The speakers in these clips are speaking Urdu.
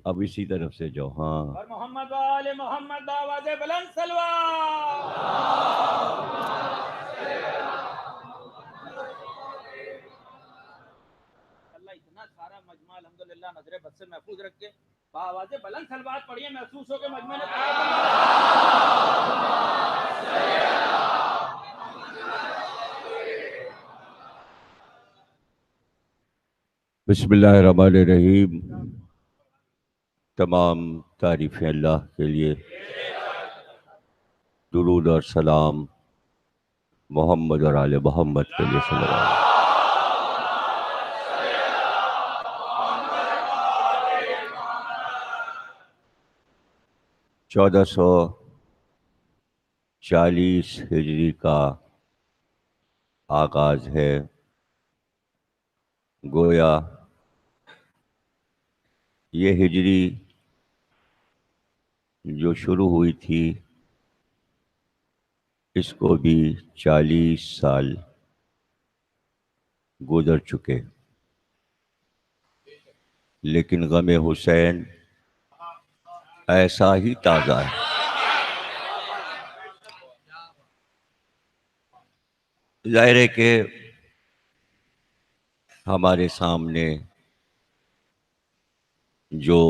اب اسی طرف سے جاؤ. ہاں اور محمد وآل محمد آواز بلند سلوات. اللہ اتنا سارا مجمع الحمدللہ نظر بد سے محفوظ رکھ کے آواز بلند سلوات پڑھیے, محسوس ہو کے مجمع نے بسم اللہ الرحمن الرحیم. تمام تعریفیں اللہ کے لیے, درود اور سلام محمد اور آل محمد کے لیے صلی اللہ علیہ وسلم. 1440 ہجری کا آغاز ہے. گویا یہ ہجری جو شروع ہوئی تھی اس کو بھی 40 سال گزر چکے, لیکن غم حسین ایسا ہی تازہ ہے. ظاہر ہے کہ ہمارے سامنے جو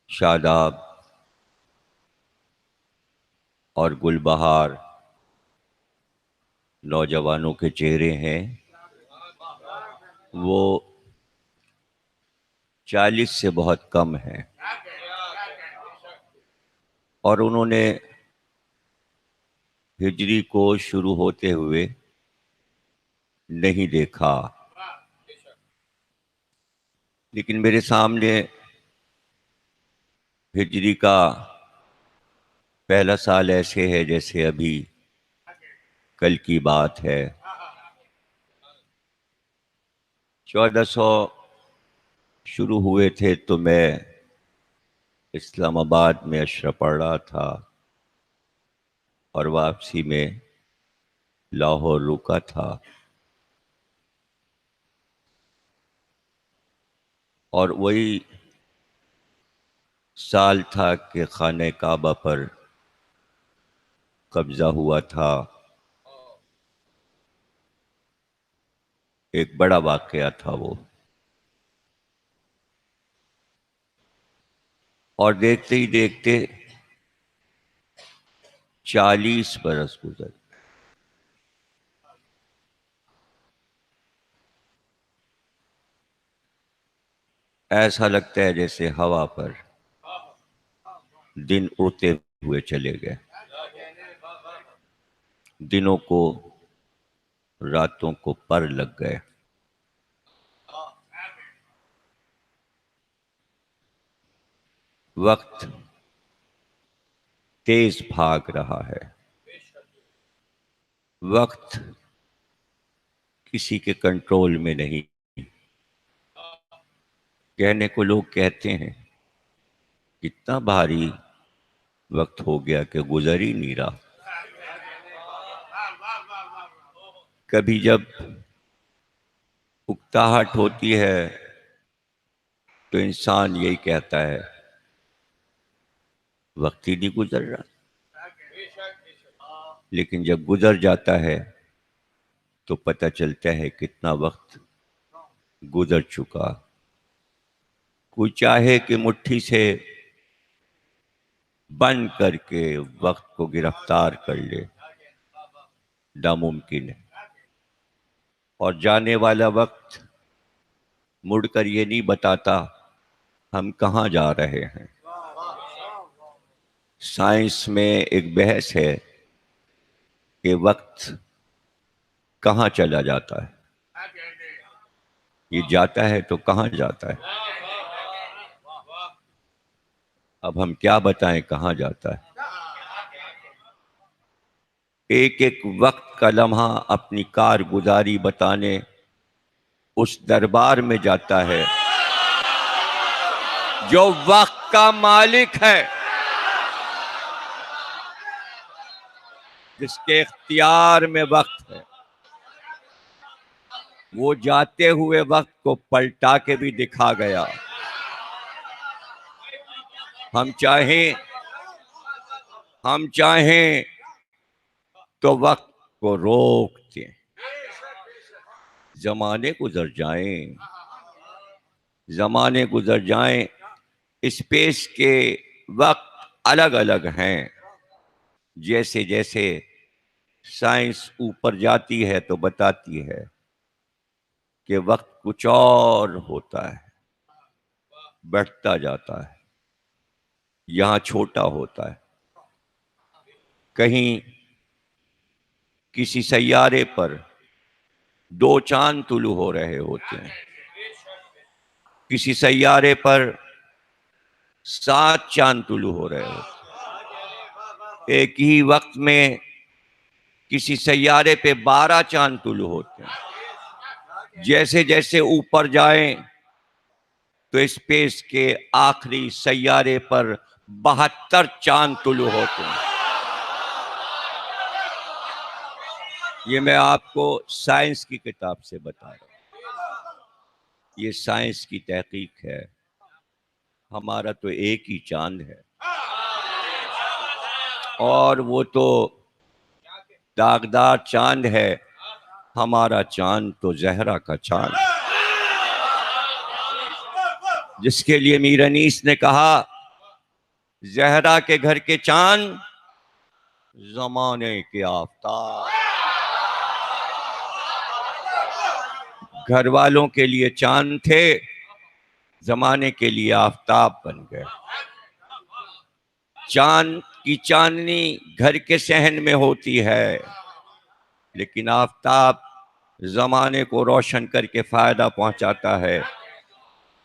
شاداب اور گل بہار نوجوانوں کے چہرے ہیں وہ 40 سے بہت کم ہیں, اور انہوں نے ہجری کو شروع ہوتے ہوئے نہیں دیکھا. لیکن میرے سامنے ہجری کا پہلا سال ایسے ہے جیسے ابھی کل کی بات ہے. 1400 شروع ہوئے تھے تو میں اسلام آباد میں اشرف پڑھ رہا تھا اور واپسی میں لاہور رکا تھا, اور وہی سال تھا کہ خانہ کعبہ پر قبضہ ہوا تھا. ایک بڑا واقعہ تھا وہ, اور دیکھتے ہی دیکھتے 40 برس گزر. ایسا لگتا ہے جیسے ہوا پر دن اڑتے ہوئے چلے گئے, دنوں کو راتوں کو پر لگ گئے. وقت تیز بھاگ رہا ہے, وقت کسی کے کنٹرول میں نہیں. کہنے کو لوگ کہتے ہیں کتنا بھاری وقت ہو گیا کہ گزر ہی نہیں رہا. کبھی جب اکتاہٹ ہوتی ہے تو انسان یہی کہتا ہے وقت ہی نہیں گزر رہا, لیکن جب گزر جاتا ہے تو پتہ چلتا ہے کتنا وقت گزر چکا. کوئی چاہے کہ مٹھی سے بند کر کے وقت کو گرفتار کر لے, ناممکن ہے. اور جانے والا وقت مڑ کر یہ نہیں بتاتا ہم کہاں جا رہے ہیں. سائنس میں ایک بحث ہے کہ وقت کہاں چلا جاتا ہے, یہ جاتا ہے تو کہاں جاتا ہے. اب ہم کیا بتائیں کہاں جاتا ہے. ایک ایک وقت کا لمحہ اپنی کارگزاری بتانے اس دربار میں جاتا ہے جو وقت کا مالک ہے, جس کے اختیار میں وقت ہے. وہ جاتے ہوئے وقت کو پلٹا کے بھی دکھا گیا, ہم چاہیں تو وقت کو روک دیں، زمانے گزر جائیں، اسپیس کے وقت الگ الگ ہیں، جیسے جیسے سائنس اوپر جاتی ہے تو بتاتی ہے کہ وقت کچھ اور ہوتا ہے، بڑھتا جاتا ہے، یہاں چھوٹا ہوتا ہے، کہیں کسی سیارے پر 2 چاند طلوع ہو رہے ہوتے ہیں، کسی سیارے پر 7 چاند طلوع ہو رہے ہوتے ہیں، ایک ہی وقت میں کسی سیارے پہ 12 چاند طلوع ہوتے ہیں۔ جیسے جیسے اوپر جائیں تو اسپیس کے آخری سیارے پر 72 چاند طلوع ہوتے ہیں۔ یہ میں آپ کو سائنس کی کتاب سے بتا رہا ہوں، یہ سائنس کی تحقیق ہے، ہمارا تو ایک ہی چاند ہے، اور وہ تو داغدار چاند ہے، ہمارا چاند تو زہرا کا چاند ہے، جس کے لیے میر انیس نے کہا زہرا کے گھر کے چاند زمانے کے آفتاب، گھر والوں کے لیے چاند تھے، زمانے کے لیے آفتاب بن گئے۔ چاند کی چاندنی گھر کے صحن میں ہوتی ہے، لیکن آفتاب زمانے کو روشن کر کے فائدہ پہنچاتا ہے۔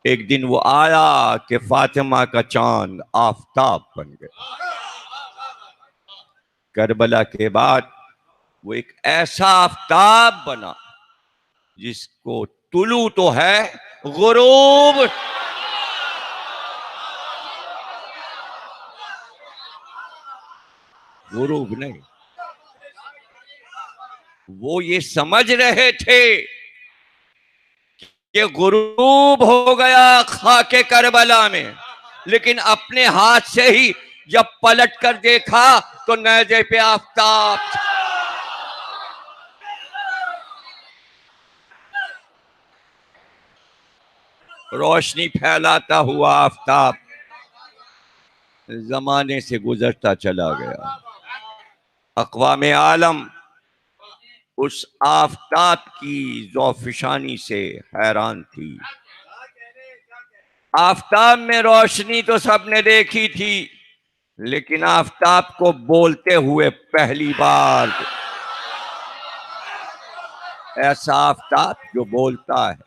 ایک دن وہ آیا کہ فاطمہ کا چاند آفتاب بن گیا۔ کربلا کے بعد وہ ایک ایسا آفتاب بنا جس کو طلوع تو ہے، غروب نہیں۔ وہ یہ سمجھ رہے تھے کہ غروب ہو گیا خاک کربلا میں، لیکن اپنے ہاتھ سے ہی جب پلٹ کر دیکھا تو نیزے پہ آفتاب تھا۔ روشنی پھیلاتا ہوا آفتاب زمانے سے گزرتا چلا گیا۔ اقوام عالم اس آفتاب کی ذوفشانی سے حیران تھی۔ آفتاب میں روشنی تو سب نے دیکھی تھی، لیکن آفتاب کو بولتے ہوئے پہلی بار، ایسا آفتاب جو بولتا ہے،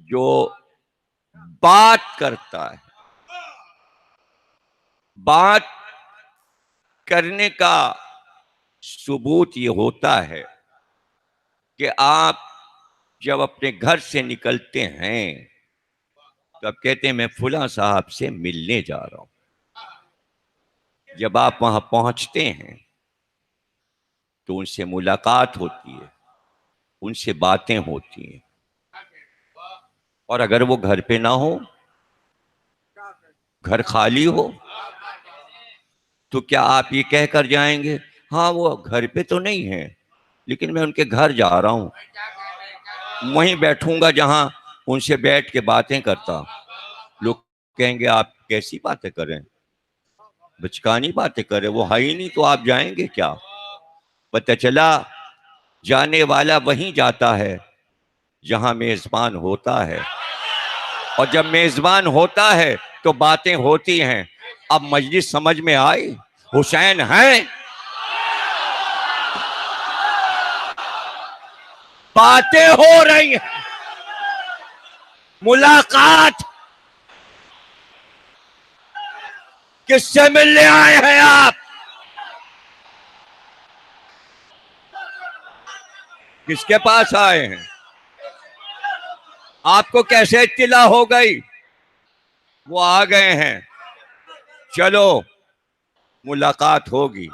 جو بات کرتا ہے۔ بات کرنے کا ثبوت یہ ہوتا ہے کہ آپ جب اپنے گھر سے نکلتے ہیں تب کہتے ہیں میں فلاں صاحب سے ملنے جا رہا ہوں۔ جب آپ وہاں پہنچتے ہیں تو ان سے ملاقات ہوتی ہے، ان سے باتیں ہوتی ہیں، اور اگر وہ گھر پہ نہ ہو، گھر خالی ہو، تو کیا آپ یہ کہہ کر جائیں گے ہاں وہ گھر پہ تو نہیں ہے لیکن میں ان کے گھر جا رہا ہوں، وہیں بیٹھوں گا جہاں ان سے بیٹھ کے باتیں کرتا؟ لوگ کہیں گے آپ کیسی باتیں کریں، بچکانی باتیں کریں، وہ ہے ہی نہیں تو آپ جائیں گے کیا؟ پتہ چلا جانے والا وہیں جاتا ہے جہاں میزبان ہوتا ہے، اور جب میزبان ہوتا ہے تو باتیں ہوتی ہیں۔ اب مجلس سمجھ میں آئی؟ حسین ہیں، باتیں ہو رہی ہیں، ملاقات۔ کس سے ملنے آئے ہیں آپ؟ کس کے پاس آئے ہیں؟ آپ کو کیسے اطلاع ہو گئی؟ وہ آ گئے ہیں، چلو ملاقات ہوگی۔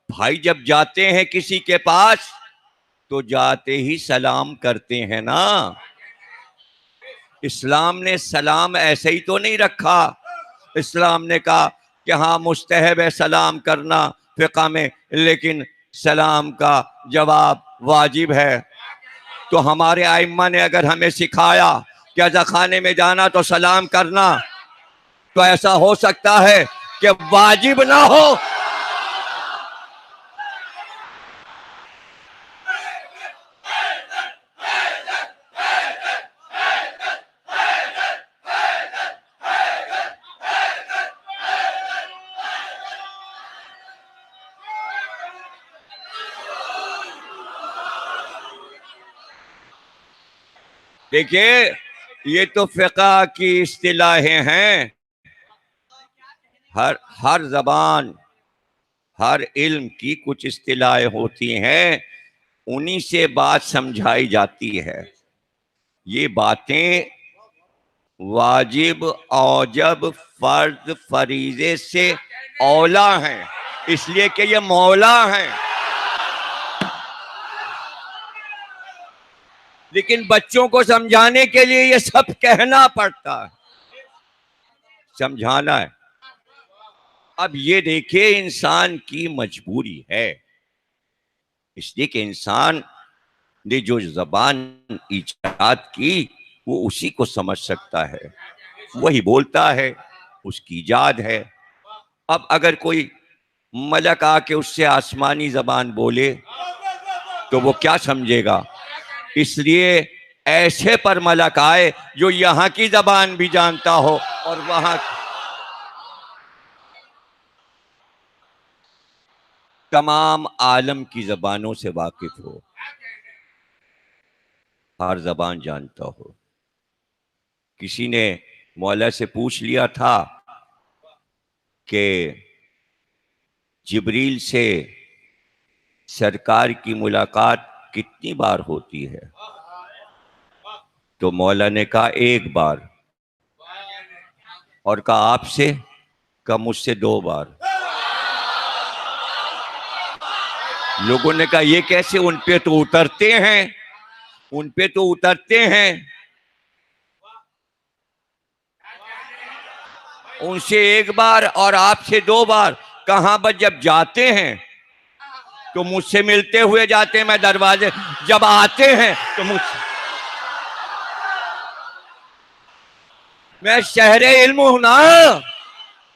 بھائی جب جاتے ہیں کسی کے پاس تو جاتے ہی سلام کرتے ہیں نا، اسلام نے سلام ایسے ہی تو نہیں رکھا. اسلام نے کہا کہ ہاں مستحب ہے سلام کرنا فقہ میں، لیکن سلام کا جواب واجب ہے. تو ہمارے ائمہ نے اگر ہمیں سکھایا کہ اذا خانے میں جانا تو سلام کرنا، تو ایسا ہو سکتا ہے کہ واجب نہ ہو. دیکھیے یہ تو فقہ کی اصطلاحیں ہیں. ہر زبان، ہر علم کی کچھ اصطلاحیں ہوتی ہیں، انہی سے بات سمجھائی جاتی ہے. یہ باتیں واجب، اوجب، فرض، فریضے سے اولا ہیں، اس لیے کہ یہ مولا ہیں. لیکن بچوں کو سمجھانے کے لیے یہ سب کہنا پڑتا ہے، سمجھانا ہے. اب یہ دیکھیں انسان کی مجبوری ہے، اس لیے کہ انسان نے جو زبان ایجاد کی وہ اسی کو سمجھ سکتا ہے، وہی بولتا ہے، اس کی ایجاد ہے. اب اگر کوئی ملک آ کے اس سے آسمانی زبان بولے تو وہ کیا سمجھے گا؟ اس لیے ایسے پر ملک آئے جو یہاں کی زبان بھی جانتا ہو اور وہاں تمام عالم کی زبانوں سے واقف ہو، ہر زبان جانتا ہو. کسی نے مولا سے پوچھ لیا تھا کہ جبریل سے سرکار کی ملاقات کتنی بار ہوتی ہے؟ تو مولا نے کہا 1 بار. اور کہا آپ سے؟ کہا مجھ سے 2 بار. لوگوں نے کہا یہ کیسے؟ ان پہ تو اترتے ہیں، ان پہ تو اترتے ہیں. ان سے 1 بار اور آپ سے 2 بار. کہاں بس جب جاتے ہیں تو مجھ سے ملتے ہوئے جاتے ہیں، میں دروازے، جب آتے ہیں تو مجھ سے. میں شہر علم ہوں نا،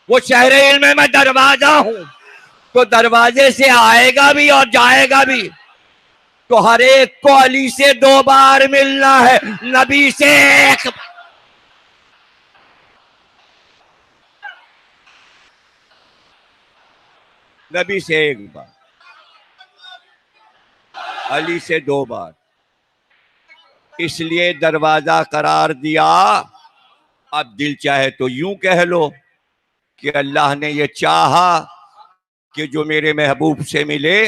وہ شہر علم ہے، میں دروازہ ہوں، تو دروازے سے آئے گا بھی اور جائے گا بھی. تو ہر ایک کو علی سے 2 بار ملنا ہے، نبی سے 1 بار. نبی سے 1 بار، علی سے 2 بار. اس لیے دروازہ قرار دیا. اب دل چاہے تو یوں کہہ لو کہ اللہ نے یہ چاہا کہ جو میرے محبوب سے ملے.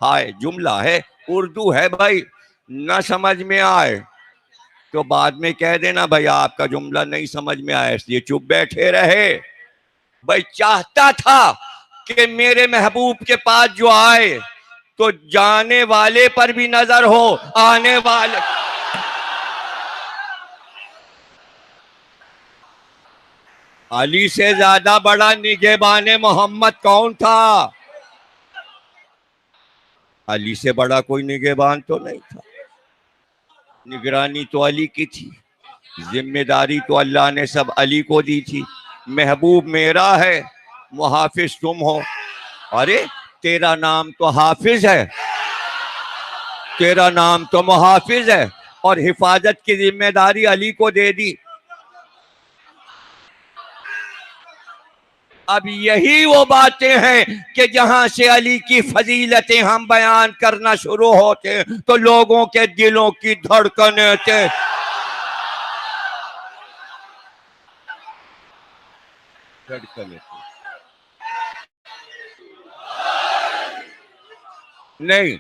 ہائے جملہ ہے، اردو ہے بھائی، نہ سمجھ میں آئے تو بعد میں کہہ دینا بھائی آپ کا جملہ نہیں سمجھ میں آیا، اس لیے چپ بیٹھے رہے. بھائی چاہتا تھا کہ میرے محبوب کے پاس جو آئے تو جانے والے پر بھی نظر ہو، آنے والے. علی سے زیادہ بڑا نگہبان محمد کون تھا؟ علی سے بڑا کوئی نگہبان تو نہیں تھا. نگرانی تو علی کی تھی، ذمہ داری تو اللہ نے سب علی کو دی تھی. محبوب میرا ہے، محافظ تم ہو. ارے تیرا نام تو حافظ ہے، تیرا نام تو محافظ ہے، اور حفاظت کی ذمہ داری علی کو دے دی. اب یہی وہ باتیں ہیں کہ جہاں سے علی کی فضیلتیں ہم بیان کرنا شروع ہوتے ہیں تو لوگوں کے دلوں کی دھڑکنیں تھے. نہیں،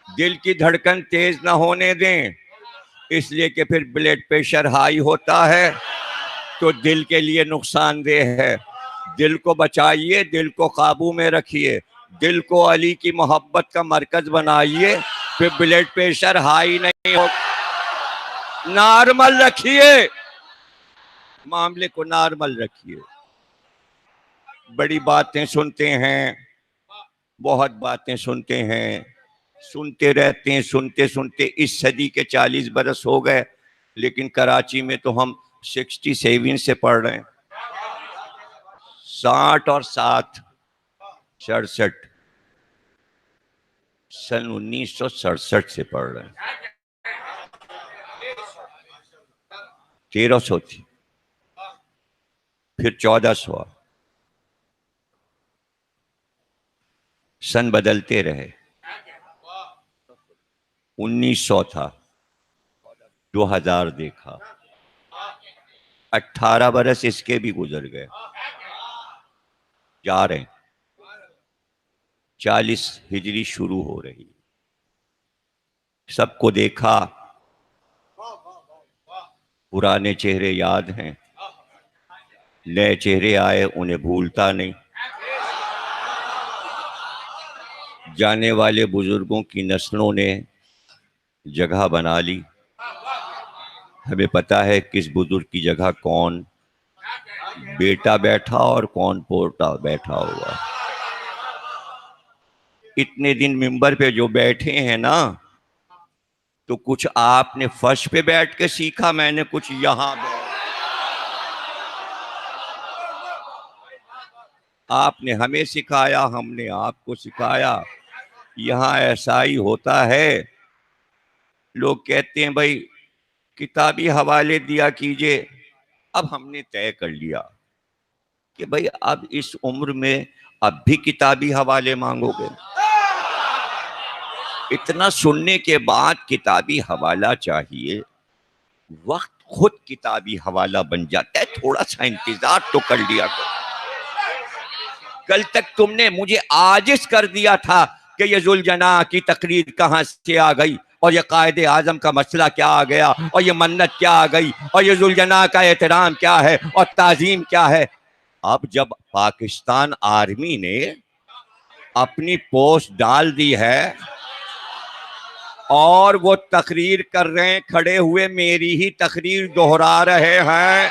دل کی دھڑکن تیز نہ ہونے دیں، اس لیے کہ پھر بلڈ پریشر ہائی ہوتا ہے تو دل کے لیے نقصان دہ ہے. دل کو بچائیے، دل کو قابو میں رکھیے، دل کو علی کی محبت کا مرکز بنائیے، پھر بلڈ پریشر ہائی نہیں ہوگا. نارمل رکھیے، معاملے کو نارمل رکھیے. بڑی باتیں سنتے ہیں، بہت باتیں سنتے ہیں، سنتے رہتے ہیں، سنتے سنتے اس صدی کے 40 برس ہو گئے، لیکن کراچی میں تو ہم 67 سے پڑھ رہے ہیں. 60 اور 7 67، سن 1967 سے پڑھ رہے ہیں. 1300 تھی، پھر 1400، سن بدلتے رہے. 1900 تھا، 2000 دیکھا، 18 برس اس کے بھی گزر گئے، جا رہے ہیں. 40 ہجری شروع ہو رہی. سب کو دیکھا، پرانے چہرے یاد ہیں، نئے چہرے آئے انہیں بھولتا نہیں. جانے والے بزرگوں کی نسلوں نے جگہ بنا لی. ہمیں پتا ہے کس بزرگ کی جگہ کون بیٹا بیٹھا اور کون پوتا بیٹھا ہوا. اتنے دن ممبر پہ جو بیٹھے ہیں نا، تو کچھ آپ نے فرش پہ بیٹھ کے سیکھا، میں نے کچھ یہاں بیٹھ. آپ نے ہمیں سکھایا، ہم نے آپ کو سکھایا. یہاں ایسا ہی ہوتا ہے. لوگ کہتے ہیں بھائی کتابی حوالے دیا کیجئے. اب ہم نے طے کر لیا کہ بھائی اب اس عمر میں اب بھی کتابی حوالے مانگو گے. اتنا سننے کے بعد کتابی حوالہ چاہیے، وقت خود کتابی حوالہ بن جاتا ہے. تھوڑا سا انتظار تو کر لیا کرو. کل تک تم نے مجھے عاجز کر دیا تھا کہ یہ ذوالجناح کی تقریر کہاں سے آ گئی، اور یہ قائد اعظم کا مسئلہ کیا آ گیا، اور یہ منت کیا آ گئی، اور یہ ذوالجناح کا احترام کیا ہے اور تعظیم کیا ہے. اب جب پاکستان آرمی نے اپنی پوسٹ ڈال دی ہے اور وہ تقریر کر رہے ہیں کھڑے ہوئے، میری ہی تقریر دہرا رہے ہیں،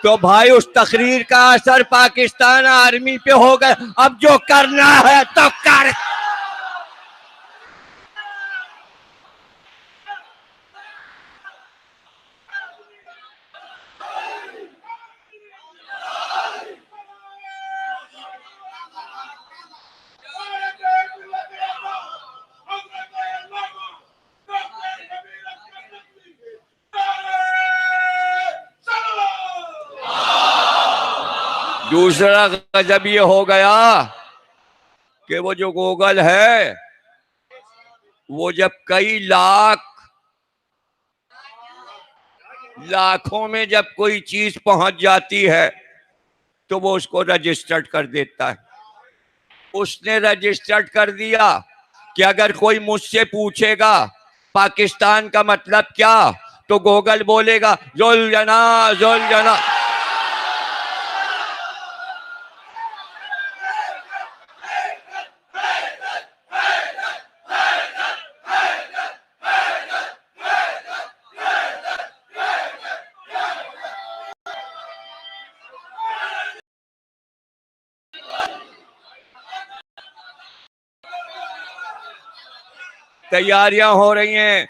تو بھائی اس تقریر کا اثر پاکستان آرمی پہ ہو گیا. اب جو کرنا ہے تو کر. دوسرا غضب یہ ہو گیا کہ وہ جو گوگل ہے، وہ جب کئی لاکھوں میں جب کوئی چیز پہنچ جاتی ہے تو وہ اس کو رجسٹرڈ کر دیتا ہے. اس نے رجسٹرڈ کر دیا کہ اگر کوئی مجھ سے پوچھے گا پاکستان کا مطلب کیا، تو گوگل بولے گا ذوالجناح ذوالجناح. تیاریاں ہو رہی ہیں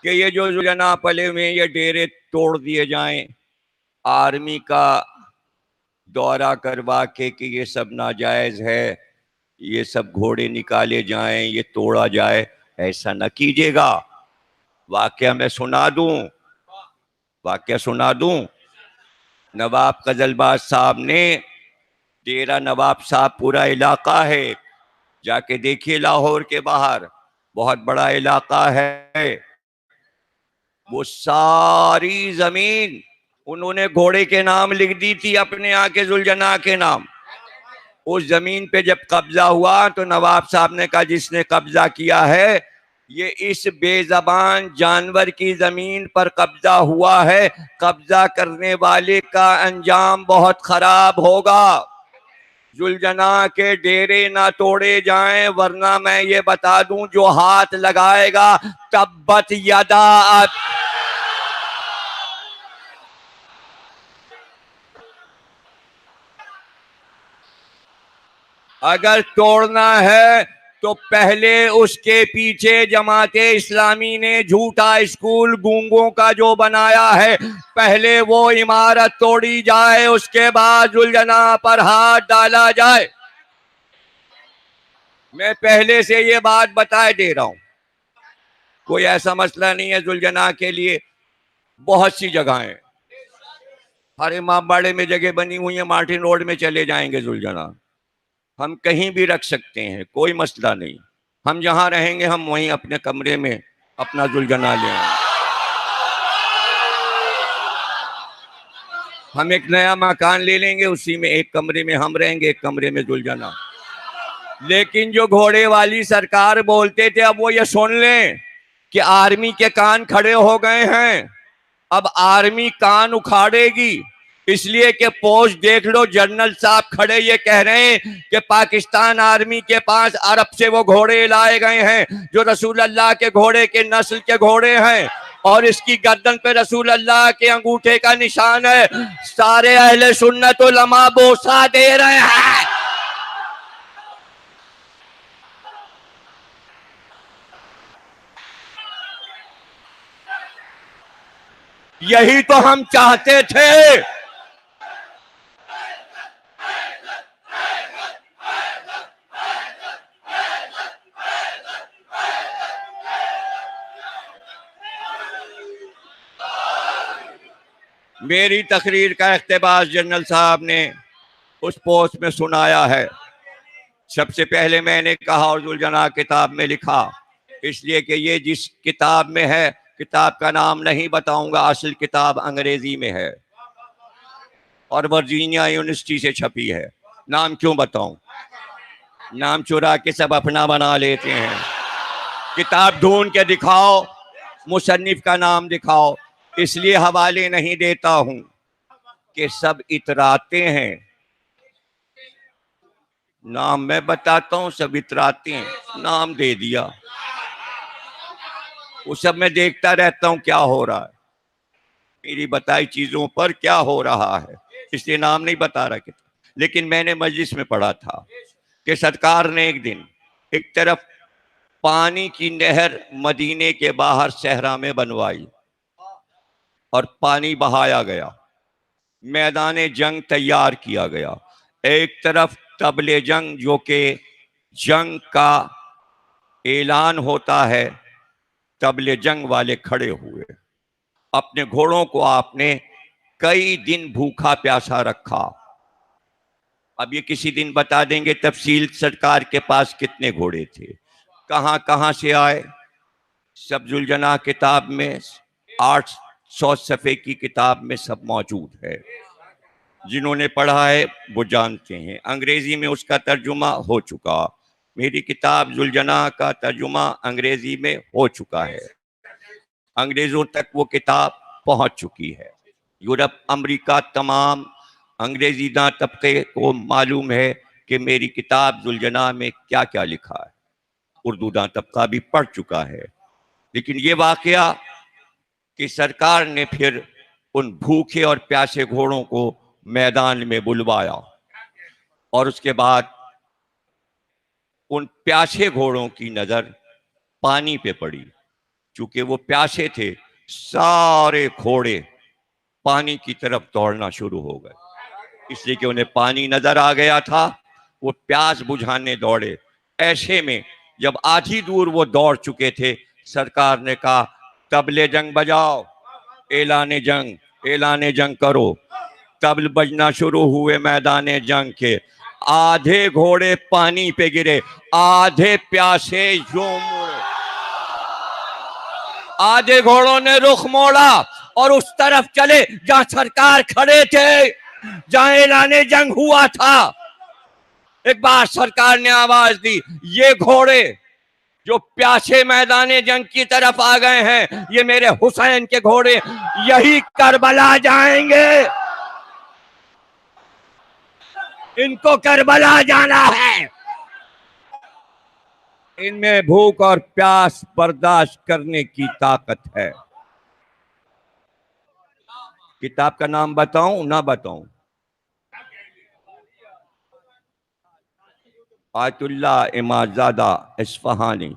کہ یہ جو ذوالجناح پلے میں یہ ڈیرے توڑ دیے جائیں، آرمی کا دورہ کروا کے کہ یہ سب ناجائز ہے، یہ سب گھوڑے نکالے جائیں، یہ توڑا جائے. ایسا نہ کیجیے گا. واقعہ میں سنا دوں. نواب قزلباز صاحب نے، ڈیرہ نواب صاحب پورا علاقہ ہے، جا کے دیکھیے لاہور کے باہر، بہت بڑا علاقہ ہے. وہ ساری زمین انہوں نے گھوڑے کے نام لکھ دی تھی، اپنے آ کے ذوالجناح کے نام. اس زمین پہ جب قبضہ ہوا تو نواب صاحب نے کہا جس نے قبضہ کیا ہے یہ اس بے زبان جانور کی زمین پر قبضہ ہوا ہے، قبضہ کرنے والے کا انجام بہت خراب ہوگا. ذوالجناح کے ڈیرے نہ توڑے جائیں، ورنہ میں یہ بتا دوں جو ہاتھ لگائے گا تبت یدا، اگر توڑنا ہے تو پہلے اس کے پیچھے جماعت اسلامی نے جھوٹا اسکول گونگوں کا جو بنایا ہے، پہلے وہ عمارت توڑی جائے، اس کے بعد ذوالجناح پر ہاتھ ڈالا جائے۔ میں پہلے سے یہ بات بتائے دے رہا ہوں، کوئی ایسا مسئلہ نہیں ہے ذوالجناح کے لیے۔ بہت سی جگہیں، ہر امام باڑے میں جگہ بنی ہوئی ہیں، مارٹن روڈ میں چلے جائیں گے ذوالجناح، ہم کہیں بھی رکھ سکتے ہیں، کوئی مسئلہ نہیں۔ ہم جہاں رہیں گے ہم وہیں اپنے کمرے میں اپنا ذوالجناح لے آئیں گے۔ ہم ایک نیا مکان لے لیں گے، اسی میں ایک کمرے میں ہم رہیں گے، ایک کمرے میں ذوالجناح۔ لیکن جو گھوڑے والی سرکار بولتے تھے، اب وہ یہ سن لیں کہ آرمی کے کان کھڑے ہو گئے ہیں، اب آرمی کان اکھاڑے گی، اس لیے کہ پوسٹ دیکھ لو، جنرل صاحب کھڑے یہ کہہ رہے ہیں کہ پاکستان آرمی کے پاس عرب سے وہ گھوڑے لائے گئے ہیں جو رسول اللہ کے گھوڑے کے نسل کے گھوڑے ہیں، اور اس کی گردن پہ رسول اللہ کے انگوٹھے کا نشان ہے۔ سارے اہل سنت علماء بوسہ دے رہے ہیں۔ یہی تو ہم چاہتے تھے۔ میری تقریر کا اقتباس جنرل صاحب نے اس پوسٹ میں سنایا ہے۔ سب سے پہلے میں نے کہا اور ذوالجناح کتاب میں لکھا، اس لیے کہ یہ جس کتاب میں ہے، کتاب کا نام نہیں بتاؤں گا، اصل کتاب انگریزی میں ہے اور ورجینیا یونیورسٹی سے چھپی ہے۔ نام کیوں بتاؤں؟ نام چرا کے سب اپنا بنا لیتے ہیں۔ کتاب ڈھونڈ کے دکھاؤ، مصنف کا نام دکھاؤ، اس لیے حوالے نہیں دیتا ہوں کہ سب اتراتے ہیں۔ نام میں بتاتا ہوں، سب اتراتے ہیں، نام دے دیا۔ وہ سب میں دیکھتا رہتا ہوں کیا ہو رہا ہے، میری بتائی چیزوں پر کیا ہو رہا ہے، اس لیے نام نہیں بتا رہا۔ لیکن میں نے مجلس میں پڑھا تھا کہ سرکار نے ایک دن ایک طرف پانی کی نہر مدینے کے باہر صحرا میں بنوائی اور پانی بہایا گیا، میدان جنگ تیار کیا گیا، ایک طرف طبل جنگ جو کہ جنگ کا اعلان ہوتا ہے، طبل جنگ والے کھڑے ہوئے، اپنے گھوڑوں کو آپ نے کئی دن بھوکا پیاسا رکھا۔ اب یہ کسی دن بتا دیں گے تفصیل سرکار کے پاس کتنے گھوڑے تھے، کہاں کہاں سے آئے، سب ذوالجناح کتاب میں 800 صفحے کی کتاب میں سب موجود ہے۔ جنہوں نے پڑھا ہے وہ جانتے ہیں، انگریزی میں اس کا ترجمہ ہو چکا، میری کتاب ذوالجناح کا ترجمہ انگریزی میں ہو چکا ہے، انگریزوں تک وہ کتاب پہنچ چکی ہے۔ یورپ، امریکہ، تمام انگریزی داں طبقے کو معلوم ہے کہ میری کتاب ذوالجناح میں کیا کیا لکھا ہے، اردو داں طبقہ بھی پڑھ چکا ہے۔ لیکن یہ واقعہ کہ سرکار نے پھر ان بھوکے اور پیاسے گھوڑوں کو میدان میں بلوایا، اور اس کے بعد ان پیاسے گھوڑوں کی نظر پانی پہ پڑی، چونکہ وہ پیاسے تھے، سارے گھوڑے پانی کی طرف دوڑنا شروع ہو گئے، اس لیے کہ انہیں پانی نظر آ گیا تھا، وہ پیاس بجھانے دوڑے۔ ایسے میں جب آدھی دور وہ دوڑ چکے تھے، سرکار نے کہا طبل جنگ بجاؤ، اعلان جنگ، اعلان جنگ کرو۔ طبل بجنا شروع ہوئے میدان جنگ کے، آدھے گھوڑے پانی پہ گرے، آدھے پیاسے یوں مڑے، آدھے گھوڑوں نے رخ موڑا اور اس طرف چلے جہاں سرکار کھڑے تھے، جہاں اعلان جنگ ہوا تھا۔ ایک بار سرکار نے آواز دی، یہ گھوڑے جو پیاسے میدان جنگ کی طرف آ گئے ہیں، یہ میرے حسین کے گھوڑے، یہی کربلا جائیں گے۔ ان کو کربلا جانا ہے. ان میں بھوک اور پیاس برداشت کرنے کی طاقت ہے. کتاب کا نام بتاؤں نہ بتاؤں؟ آیت اللہ امامزادہ اصفہانی،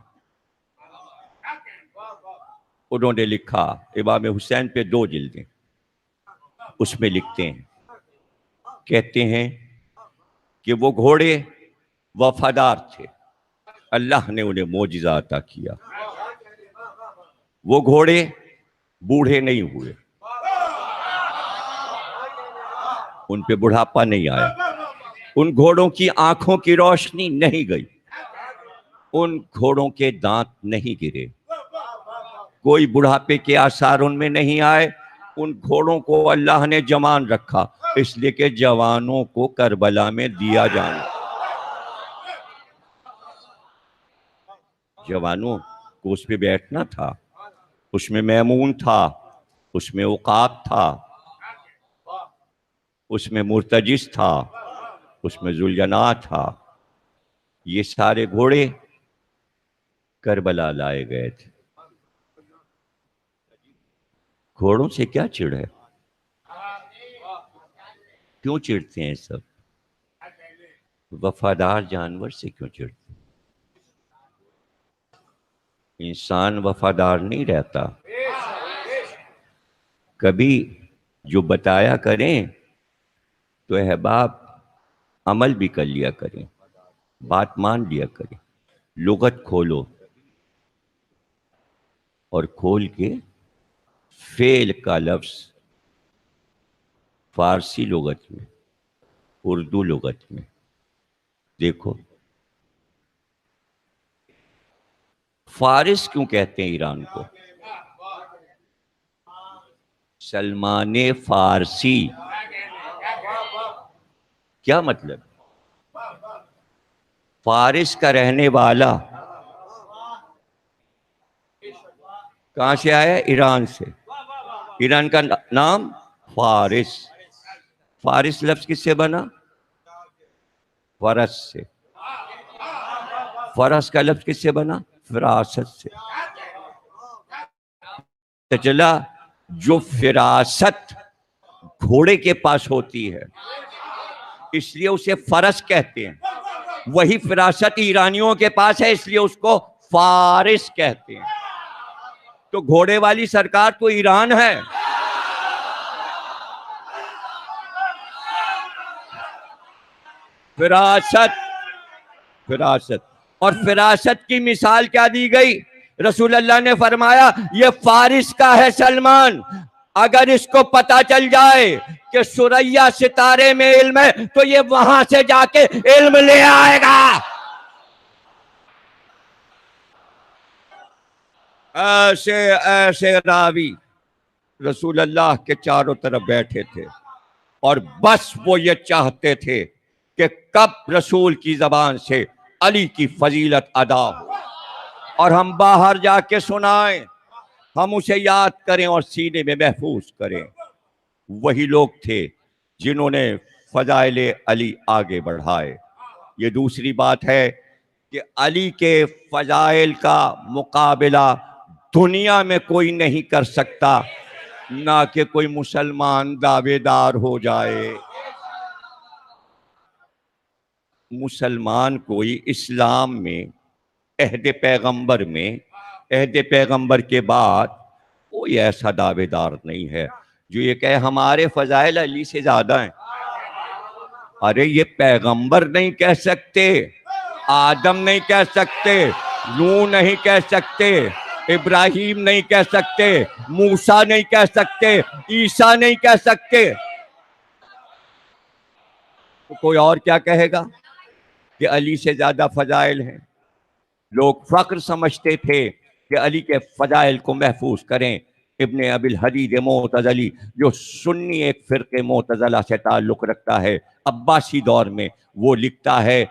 انہوں نے لکھا، امام حسین پہ 2 جلدیں، اس میں لکھتے ہیں، کہتے ہیں کہ وہ گھوڑے وفادار تھے، اللہ نے انہیں معجزہ عطا کیا. وہ گھوڑے بوڑھے نہیں ہوئے، ان پہ بڑھاپا نہیں آیا، ان گھوڑوں کی آنکھوں کی روشنی نہیں گئی، ان گھوڑوں کے دانت نہیں گرے، کوئی بڑھاپے کے آثار ان میں نہیں آئے. ان گھوڑوں کو اللہ نے جوان رکھا، اس لیے کہ جوانوں کو کربلا میں دیا جانا. جوانوں کو اس پہ بیٹھنا تھا، اس میں میمون تھا، اس میں عقاب تھا، اس میں مرتجس تھا، اس میں ذوالجناح تھا. یہ سارے گھوڑے کربلا لائے گئے تھے. گھوڑوں سے کیا چڑ ہے؟ کیوں چڑھتے ہیں سب؟ وفادار جانور سے کیوں چڑھتے ہیں؟ انسان وفادار نہیں رہتا. کبھی جو بتایا کریں تو احباب عمل بھی کر لیا کریں، بات مان لیا کریں. لغت کھولو اور کھول کے فعل کا لفظ فارسی لغت میں، اردو لغت میں دیکھو. فارس کیوں کہتے ہیں ایران کو؟ سلمان فارسی کیا مطلب؟ فارس کا رہنے والا. کہاں سے آیا؟ ایران سے. ایران کا نام فارس. فارس لفظ کس سے بنا؟ فرس سے. فرس کا لفظ کس سے بنا؟ فراست سے. چلا جو فراست گھوڑے کے پاس ہوتی ہے اس لیے اسے فرس کہتے ہیں، وہی فراست ایرانیوں کے پاس ہے اس لیے اس کو فارس کہتے ہیں. تو گھوڑے والی سرکار تو ایران ہے. فراست اور فراست کی مثال کیا دی گئی؟ رسول اللہ نے فرمایا یہ فارس کا ہے سلمان، اگر اس کو پتا چل جائے کہ ثریا ستارے میں علم ہے تو یہ وہاں سے جا کے علم لے آئے گا. ایسے ایسے راوی رسول اللہ کے چاروں طرف بیٹھے تھے اور بس وہ یہ چاہتے تھے کہ کب رسول کی زبان سے علی کی فضیلت ادا ہو اور ہم باہر جا کے سنائیں، ہم اسے یاد کریں اور سینے میں محفوظ کریں. وہی لوگ تھے جنہوں نے فضائل علی آگے بڑھائے. یہ دوسری بات ہے کہ علی کے فضائل کا مقابلہ دنیا میں کوئی نہیں کر سکتا، نہ کہ کوئی مسلمان دعوے دار ہو جائے. مسلمان کوئی اسلام میں عہد پیغمبر میں، عہد پیغمبر کے بعد کوئی ایسا دعوے دار نہیں ہے جو یہ کہے ہمارے فضائل علی سے زیادہ ہیں. ارے یہ پیغمبر نہیں کہہ سکتے، آدم نہیں کہہ سکتے، نوح نہیں کہہ سکتے، ابراہیم نہیں کہہ سکتے، موسیٰ نہیں کہہ سکتے، عیسیٰ نہیں کہہ سکتے. تو کوئی اور کیا کہے گا کہ علی سے زیادہ فضائل ہیں؟ لوگ فخر سمجھتے تھے کہ علی کے فضائل کو محفوظ کریں. ابن ابی الحدید معتزلی جو سنی ایک فرقے معتزلہ سے تعلق رکھتا ہے عباسی دور میں، وہ لکھتا ہے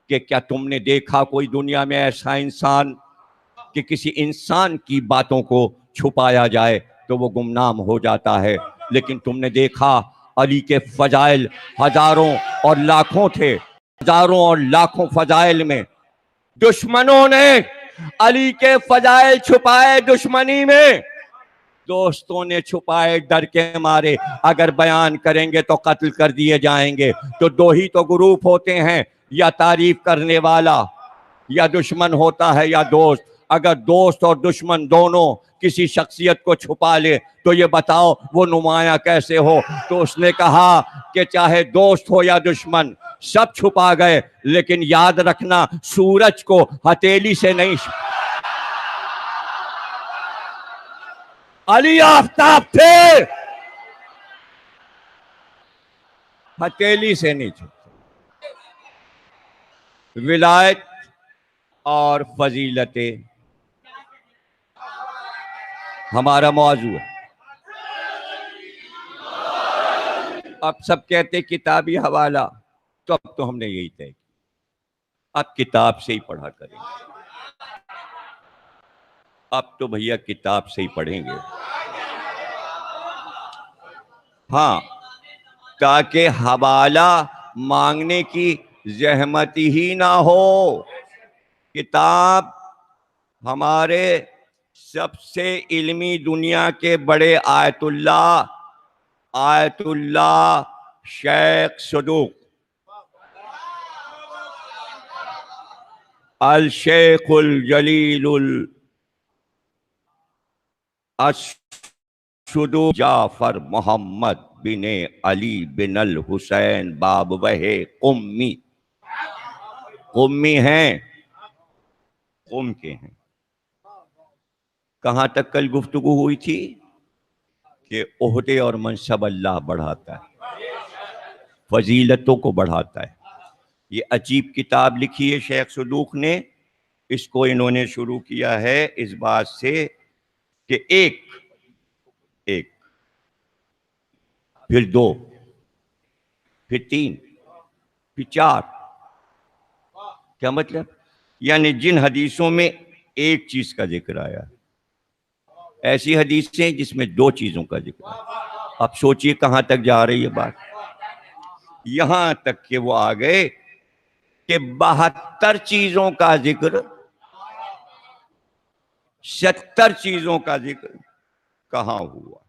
کہ کیا تم نے دیکھا کوئی دنیا میں ایسا انسان کہ کسی انسان کی باتوں کو چھپایا جائے تو وہ گمنام ہو جاتا ہے، لیکن تم نے دیکھا علی کے فضائل ہزاروں اور لاکھوں تھے، ہزاروں اور لاکھوں فضائل میں دشمنوں نے علی کے فضائل چھپائے دشمنی میں، دوستوں نے چھپائے ڈر کے مارے، اگر بیان کریں گے تو قتل کر دیے جائیں گے۔ تو دو ہی تو گروپ ہوتے ہیں، یا تعریف کرنے والا یا دشمن ہوتا ہے یا دوست۔ اگر دوست اور دشمن دونوں کسی شخصیت کو چھپا لے تو یہ بتاؤ وہ نمایاں کیسے ہو؟ تو اس نے کہا کہ چاہے دوست ہو یا دشمن سب چھپا گئے، لیکن یاد رکھنا سورج کو ہتھیلی سے نہیں، علی آفتاب تھے، ہتھیلی سے نہیں چھپا۔ ولایت اور فضیلتیں ہمارا موضوع ہے۔ اب سب کہتے کتابی حوالہ، تو اب تو ہم نے یہی طے کیا، اب کتاب سے ہی پڑھا کریں گے، اب تو بھیا کتاب سے ہی پڑھیں گے۔ ہاں، تاکہ حوالہ مانگنے کی زحمت ہی نہ ہو۔ کتاب ہمارے سب سے علمی دنیا کے بڑے آیت اللہ شیخ صدوق الشیخ الجلیل الصدوق جعفر محمد بن علی بن الحسین بابوہ قمی ہیں، قم کے ہیں۔ کہاں تک کل گفتگو ہوئی تھی کہ عہدے اور منصب اللہ بڑھاتا ہے، فضیلتوں کو بڑھاتا ہے۔ یہ عجیب کتاب لکھی ہے شیخ صدوق نے، اس کو انہوں نے شروع کیا ہے اس بات سے کہ ایک پھر دو، پھر تین، پھر چار، کیا مطلب؟ یعنی جن حدیثوں میں ایک چیز کا ذکر آیا، ایسی حدیثیں جس میں دو چیزوں کا ذکر آیا۔ اب سوچئے کہاں تک جا رہی ہے بات، یہاں تک کہ وہ آ گئے کہ 72 چیزوں کا ذکر، 70 چیزوں کا ذکر کہاں ہوا۔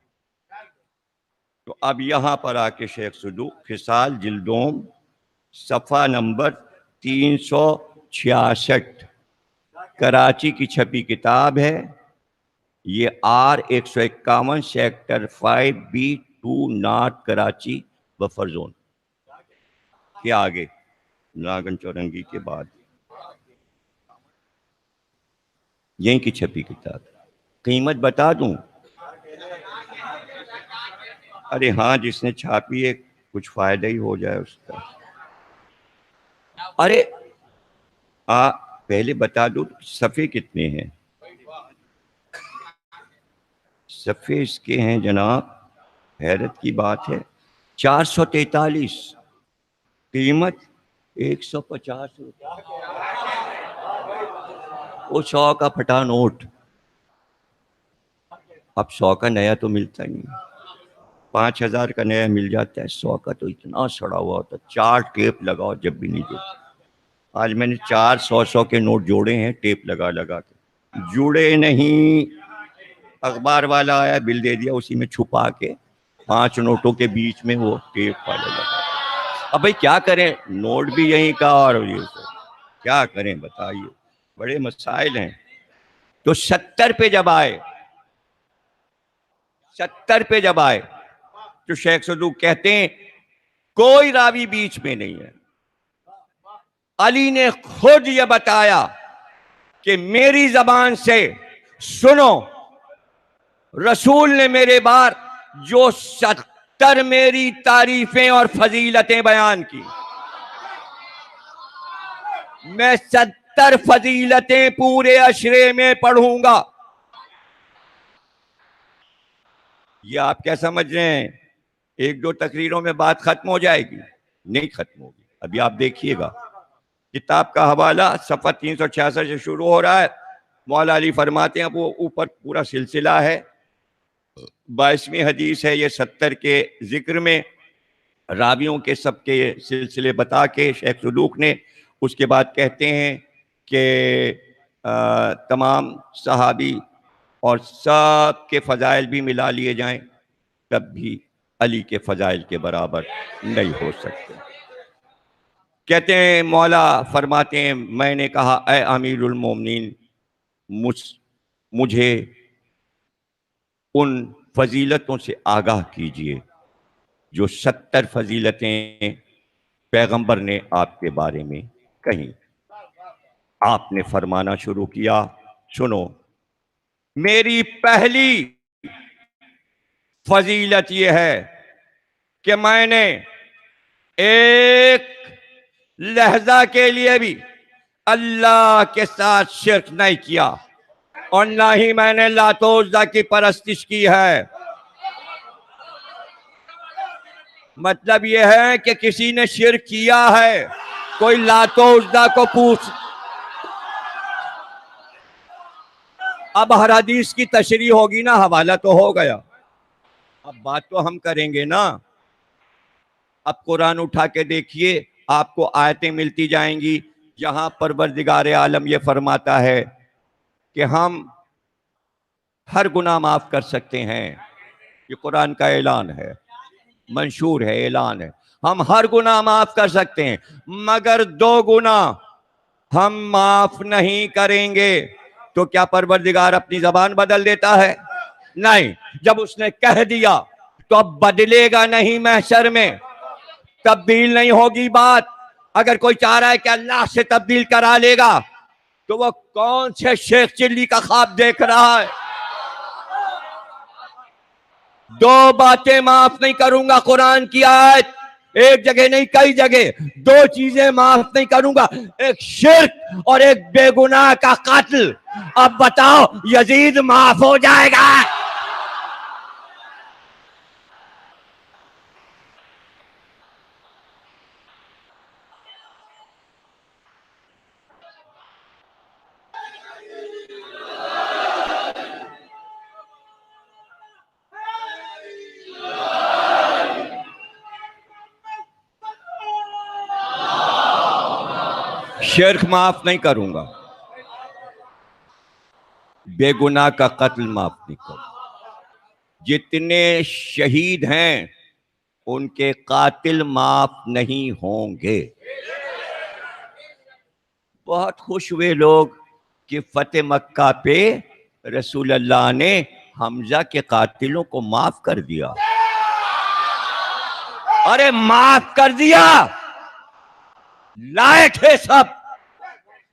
تو اب یہاں پر آ کے شیخ صدوق خصال جلدوم صفحہ نمبر 366، کراچی کی چھپی کتاب ہے یہ، R151 sector 5B2 north Karachi buffer zone کے آگے ناگن چورنگی کے بعد، یہیں کی چھپی کتاب۔ قیمت بتا دوں؟ ارے ہاں، جس نے چھاپی ہے کچھ فائدہ ہی ہو جائے اس کا۔ ارے پہلے بتا دوں صفحے کتنے ہیں؟ صفحے اس کے ہیں جناب، حیرت کی بات ہے 443، قیمت 150 روپے، وہ 100 کا پھٹا نوٹ۔ اب 100 کا نیا تو ملتا نہیں، 5000 کا نیا مل جاتا ہے، 100 کا تو اتنا سڑا ہوا ہوتا ہے، 4 ٹیپ لگاؤ جب بھی نہیں جڑتا۔ آج میں نے 4 100 کے نوٹ جوڑے ہیں ٹیپ لگا کے، جڑے نہیں، اخبار والا آیا بل دے دیا، اسی میں چھپا کے 5 نوٹوں کے بیچ میں وہ ٹیپ والا لگا۔ اب بھائی کیا کریں، نوٹ بھی یہیں کا اور یہ کیا کریں بتائیے، بڑے مسائل ہیں۔ تو 70 پہ جب آئے تو شیخ صدوق کہتے ہیں کوئی راوی بیچ میں نہیں ہے، علی نے خود یہ بتایا کہ میری زبان سے سنو، رسول نے میرے بار جو 70 میری تعریفیں اور فضیلتیں بیان کی، میں 70 فضیلتیں پورے عشرے میں پڑھوں گا۔ یہ آپ کیا سمجھ رہے ہیں 1-2 تقریروں میں بات ختم ہو جائے گی؟ نہیں ختم ہوگی، ابھی آپ دیکھیے گا۔ کتاب کا حوالہ صفحہ 366 سے شروع ہو رہا ہے، مولا علی فرماتے ہیں، وہ اوپر پورا سلسلہ ہے، 22ویں حدیث ہے یہ 70 کے ذکر میں، راویوں کے سب کے سلسلے بتا کے شیخ سلوک نے اس کے بعد کہتے ہیں کہ تمام صحابی اور سب کے فضائل بھی ملا لیے جائیں تب بھی علی کے فضائل کے برابر نہیں ہو سکتے۔ کہتے ہیں مولا فرماتے ہیں میں نے کہا اے امیر المومنین مجھے ان فضیلتوں سے آگاہ کیجئے جو 70 فضیلتیں پیغمبر نے آپ کے بارے میں کہیں۔ آپ نے فرمانا شروع کیا سنو میری پہلی فضیلت یہ ہے کہ میں نے ایک لہجہ کے لیے بھی اللہ کے ساتھ شرک نہیں کیا اور نہ ہی میں نے لات و عزیٰ کی پرستش کی ہے۔ مطلب یہ ہے کہ کسی نے شرک کیا ہے کوئی لات و عزیٰ کو پوچھ۔ اب ہر حدیث کی تشریح ہوگی نا، حوالہ تو ہو گیا، اب بات تو ہم کریں گے نا۔ اب قرآن اٹھا کے دیکھیے آپ کو آیتیں ملتی جائیں گی جہاں پروردگار عالم یہ فرماتا ہے کہ ہم ہر گناہ معاف کر سکتے ہیں۔ یہ قرآن کا اعلان ہے، منشور ہے، اعلان ہے، ہم ہر گناہ معاف کر سکتے ہیں مگر 2 گناہ ہم معاف نہیں کریں گے۔ تو کیا پروردگار اپنی زبان بدل دیتا ہے؟ نہیں، جب اس نے کہہ دیا تو اب بدلے گا نہیں، محشر میں تبدیل نہیں ہوگی بات۔ اگر کوئی چاہ رہا ہے کہ اللہ سے تبدیل کرا لے گا تو وہ کون سے شیخ چلی کا خواب دیکھ رہا ہے؟ 2 باتیں معاف نہیں کروں گا، قرآن کی آیت، ایک جگہ نہیں کئی جگہ 2 چیزیں معاف نہیں کروں گا، ایک شرک اور ایک بے گناہ کا قتل۔ اب بتاؤ یزید معاف ہو جائے گا؟ شرک معاف نہیں کروں گا، بے گناہ کا قتل معاف نہیں کروں گا، جتنے شہید ہیں ان کے قاتل معاف نہیں ہوں گے۔ بہت خوش ہوئے لوگ کہ فتح مکہ پہ رسول اللہ نے حمزہ کے قاتلوں کو معاف کر دیا۔ ارے معاف کر دیا، لائے تھے سب،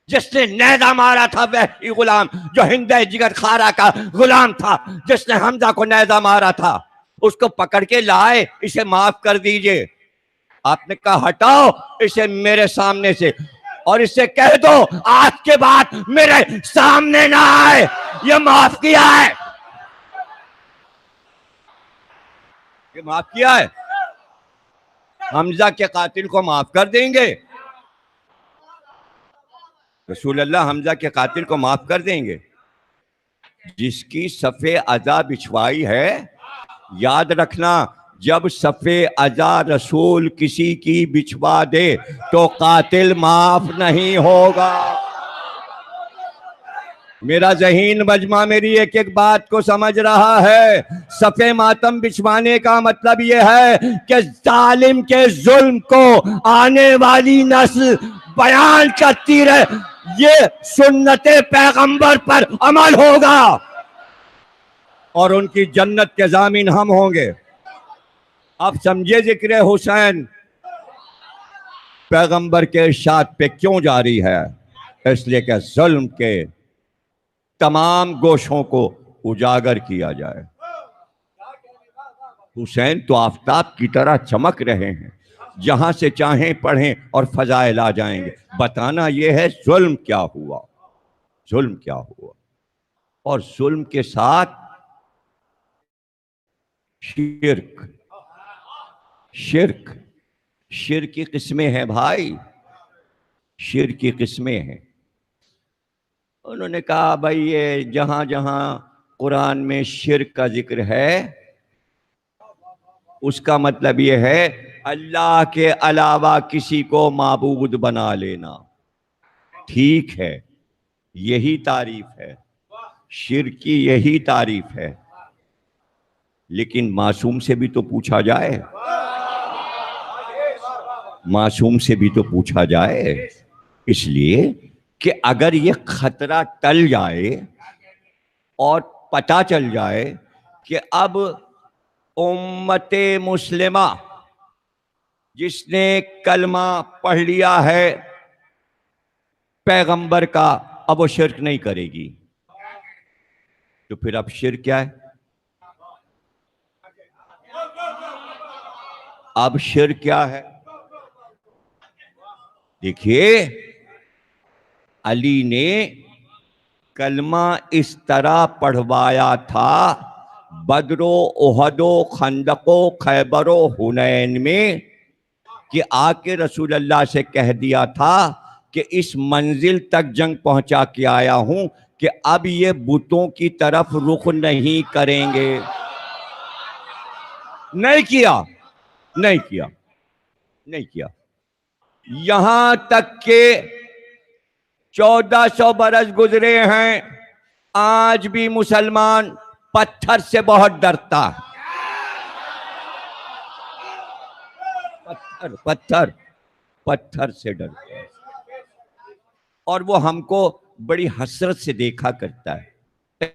جس نے نیزہ مارا تھا وحشی غلام جو ہند جگر خارا کا غلام تھا، جس نے حمزہ کو نیزہ مارا تھا، اس کو پکڑ کے لائے، اسے معاف کر دیجئے۔ آپ نے کہا ہٹاؤ اسے میرے سامنے سے، اور اسے کہہ دو آج کے بعد میرے سامنے نہ آئے۔ یہ معاف کیا ہے، یہ معاف کیا ہے، حمزہ کے قاتل کو معاف کر دیں گے، رسول اللہ حمزہ کے قاتل کو معاف کر دیں گے۔ جس کی صف عزا بچھوائی ہے، یاد رکھنا جب صف عزا رسول کسی کی بچھوا دے تو قاتل معاف نہیں ہوگا۔ میرا ذہین مجمع میری ایک ایک بات کو سمجھ رہا ہے۔ صف ماتم بچھوانے کا مطلب یہ ہے کہ ظالم کے ظلم کو آنے والی نسل بیان کرتی رہے، یہ سنت پیغمبر پر عمل ہوگا اور ان کی جنت کے ضامن ہم ہوں گے۔ اب سمجھے ذکر حسین پیغمبر کے ارشاد پہ کیوں جاری ہے؟ اس لیے کہ ظلم کے تمام گوشوں کو اجاگر کیا جائے۔ حسین تو آفتاب کی طرح چمک رہے ہیں، جہاں سے چاہیں پڑھیں اور فضائل آ جائیں گے۔ بتانا یہ ہے ظلم کیا ہوا، ظلم کیا ہوا، اور ظلم کے ساتھ شرک۔ شرک کی قسمیں ہیں بھائی، شرک کی قسمیں ہیں۔ انہوں نے کہا بھائی یہ جہاں جہاں قرآن میں شرک کا ذکر ہے اس کا مطلب یہ ہے اللہ کے علاوہ کسی کو معبود بنا لینا، ٹھیک ہے، یہی تعریف ہے، شرک کی یہی تعریف ہے، لیکن معصوم سے بھی تو پوچھا جائے، معصوم سے بھی تو پوچھا جائے، اس لیے کہ اگر یہ خطرہ ٹل جائے اور پتہ چل جائے کہ اب امت مسلمہ جس نے کلمہ پڑھ لیا ہے پیغمبر کا، اب وہ شرک نہیں کرے گی، تو پھر اب شرک کیا ہے؟ اب شرک کیا ہے؟ دیکھیے، علی نے کلمہ اس طرح پڑھوایا تھا بدر و احد و خندق و خیبر و حنین میں کہ آ کے رسول اللہ سے کہہ دیا تھا کہ اس منزل تک جنگ پہنچا کے آیا ہوں کہ اب یہ بتوں کی طرف رخ نہیں کریں گے۔ نہیں کیا، نہیں کیا، نہیں کیا، یہاں تک کہ 1400 برس گزرے ہیں، آج بھی مسلمان پتھر سے بہت ڈرتا ہے، پتھر پتھر سے ڈرتا ہے، اور وہ ہم کو بڑی حسرت سے دیکھا کرتا ہے،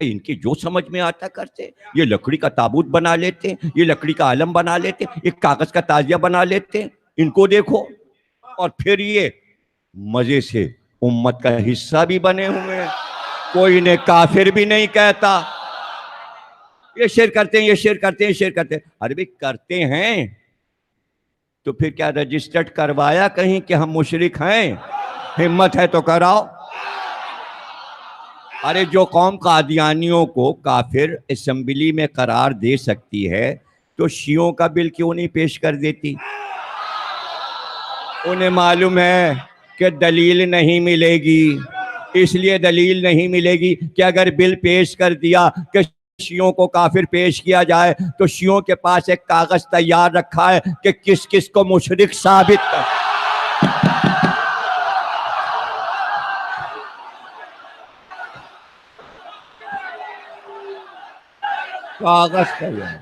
ان کی جو سمجھ میں آتا کرتے، یہ لکڑی کا تابوت بنا لیتے، یہ لکڑی کا عالم بنا لیتے، ایک کاغذ کا تازیہ بنا لیتے، ان کو دیکھو، اور پھر یہ مزے سے امت کا حصہ بھی بنے ہوئے ہیں، کوئی انہیں کافر بھی نہیں کہتا، یہ شرک کرتے ہیں، یہ شرک کرتے ہیں، یہ شرک کرتے ہیں، ارے بھی کرتے ہیں تو پھر کیا رجسٹرڈ کروایا کہیں کہ ہم مشرک ہیں؟ ہمت ہے تو کراؤ۔ ارے جو قوم قادیانیوں کو کافر اسمبلی میں قرار دے سکتی ہے تو شیعوں کا بل کیوں نہیں پیش کر دیتی؟ انہیں معلوم ہے کہ دلیل نہیں ملے گی، اس لیے دلیل نہیں ملے گی کہ اگر بل پیش کر دیا کہ شیعوں کو کافر پیش کیا جائے تو شیعوں کے پاس ایک کاغذ تیار رکھا ہے کہ کس کس کو مشرک ثابت کر۔ کاغذ تیار۔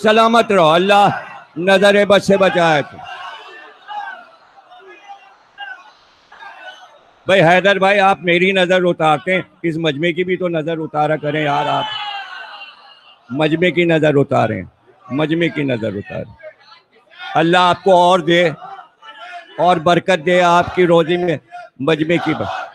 سلامت رہو، اللہ نظر بد سے بچائے تو۔ بھائی حیدر بھائی، آپ میری نظر اتارتے ہیں، اس مجمع کی بھی تو نظر اتارا کریں یار، آپ مجمع کی نظر اتاریں، مجمع کی نظر اتاریں، اللہ آپ کو اور دے اور برکت دے آپ کی روزی میں، مجمع کی برکت۔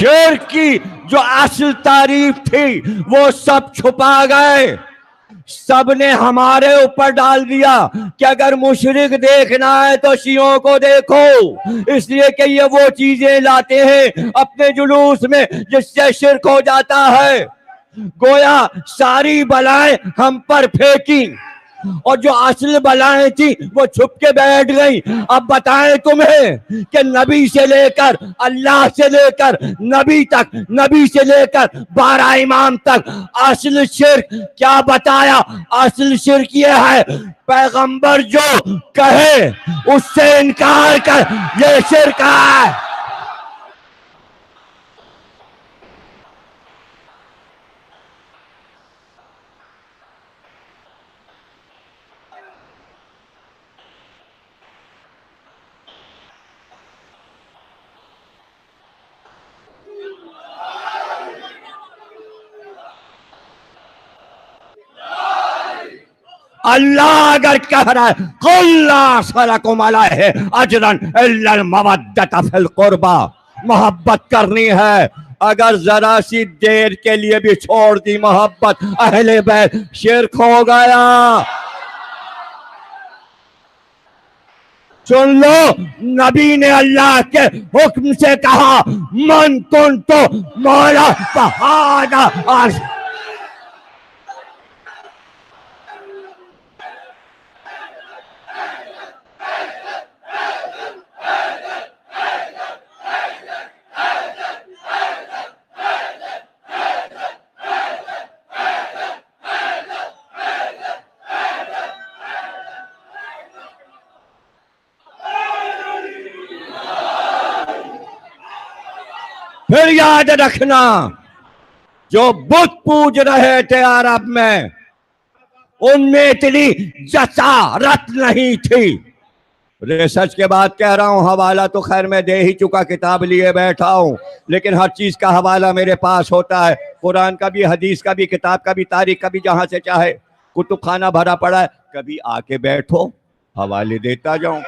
شرک کی جو اصل تعریف تھی وہ سب چھپا گئے، سب نے ہمارے اوپر ڈال دیا کہ اگر مشرک دیکھنا ہے تو شیعوں کو دیکھو، اس لیے کہ یہ وہ چیزیں لاتے ہیں اپنے جلوس میں جس سے شرک ہو جاتا ہے، گویا ساری بلائیں ہم پر پھینکی اور جو اصل بلائیں تھی وہ چھپ کے بیٹھ گئی۔ اب بتائیں تمہیں کہ نبی سے لے کر اللہ سے لے کر نبی تک، نبی سے لے کر 12 امام تک اصل شرک کیا بتایا؟ اصل شرک یہ ہے پیغمبر جو کہے اس سے انکار کر، یہ شرک ہے۔ اللہ اگر کہہ رہا ہے قُلْ لَا أَسْأَلُكُمْ عَلَيْهِ أَجْرًا إِلَّا الْمَوَدَّةَ فِي الْقُرْبَى، محبت کرنی ہے، اگر ذرا سی دیر کے لیے بھی چھوڑ دی محبت اہل بیت، شرک ہو گیا۔ سن لو، نبی نے اللہ کے حکم سے کہا من کنت مولا فہذا عرش۔ پھر یاد رکھنا، جو بت پوج رہے تھے عرب میں، ان میں اتنی جسارت نہیں تھی۔ ریسرچ کے بعد کہہ رہا ہوں، حوالہ تو خیر میں دے ہی چکا، کتاب لیے بیٹھا ہوں، لیکن ہر چیز کا حوالہ میرے پاس ہوتا ہے، قرآن کا بھی، حدیث کا بھی، کتاب کا بھی، تاریخ کا بھی، جہاں سے چاہے کتب خانہ بھرا پڑا ہے، کبھی آ کے بیٹھو حوالے دیتا جاؤں،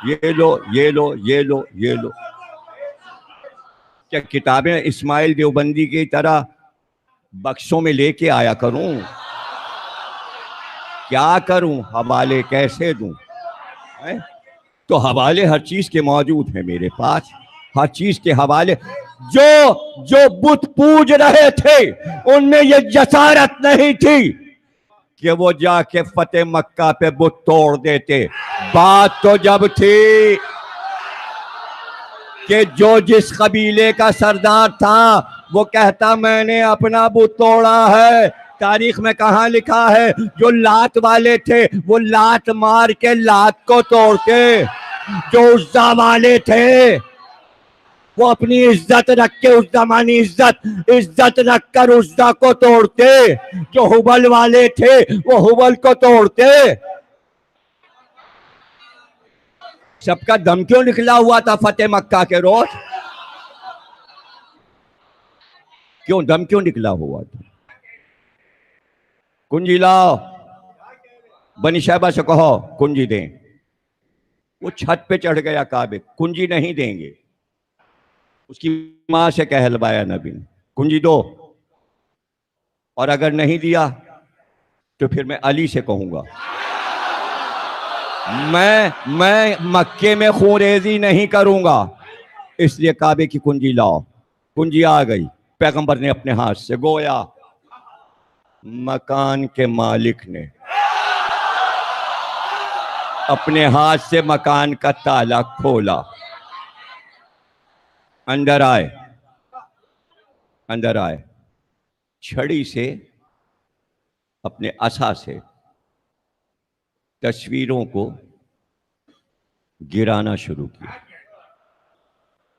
یہ لو یہ لو یہ لو یہ لو۔ کیا کتابیں اسماعیل دیوبندی کی طرح بکسوں میں لے کے آیا کروں؟ کیا کروں؟ حوالے کیسے دوں؟ تو حوالے ہر چیز کے موجود ہیں میرے پاس، ہر چیز کے حوالے۔ جو بت پوج رہے تھے ان میں یہ جسارت نہیں تھی کہ وہ جا کے فتح مکہ پہ بت توڑ دیتے۔ بات تو جب تھی کہ جو جس قبیلے کا سردار تھا وہ کہتا میں نے اپنا بت توڑا ہے۔ تاریخ میں کہاں لکھا ہے؟ جو لات والے تھے وہ لات مار کے لات کو توڑتے، جو عزا والے تھے وہ اپنی عزت رکھ کے، اس زمانی عزت رکھ کر عزا کو توڑتے، جو حبل والے تھے وہ حبل کو توڑتے۔ سب کا دم کیوں نکلا ہوا تھا فتح مکہ کے روز؟ کیوں دم کیوں نکلا ہوا تھا؟ کنجی لاؤ، بنی شہبہ سے کہو کنجی دیں۔ وہ چھت پہ چڑھ گیا کعبے، کنجی نہیں دیں گے۔ اس کی ماں سے کہلوایا نبی نے کنجی دو، اور اگر نہیں دیا تو پھر میں علی سے کہوں گا۔ میں مکے میں خون ریزی نہیں کروں گا، اس لیے کعبے کی کنجی لاؤ۔ کنجی آ گئی، پیغمبر نے اپنے ہاتھ سے، گویا مکان کے مالک نے اپنے ہاتھ سے مکان کا تالا کھولا۔ اندر آئے، چھڑی سے، اپنے عصا سے تصویروں کو گرانا شروع کیا۔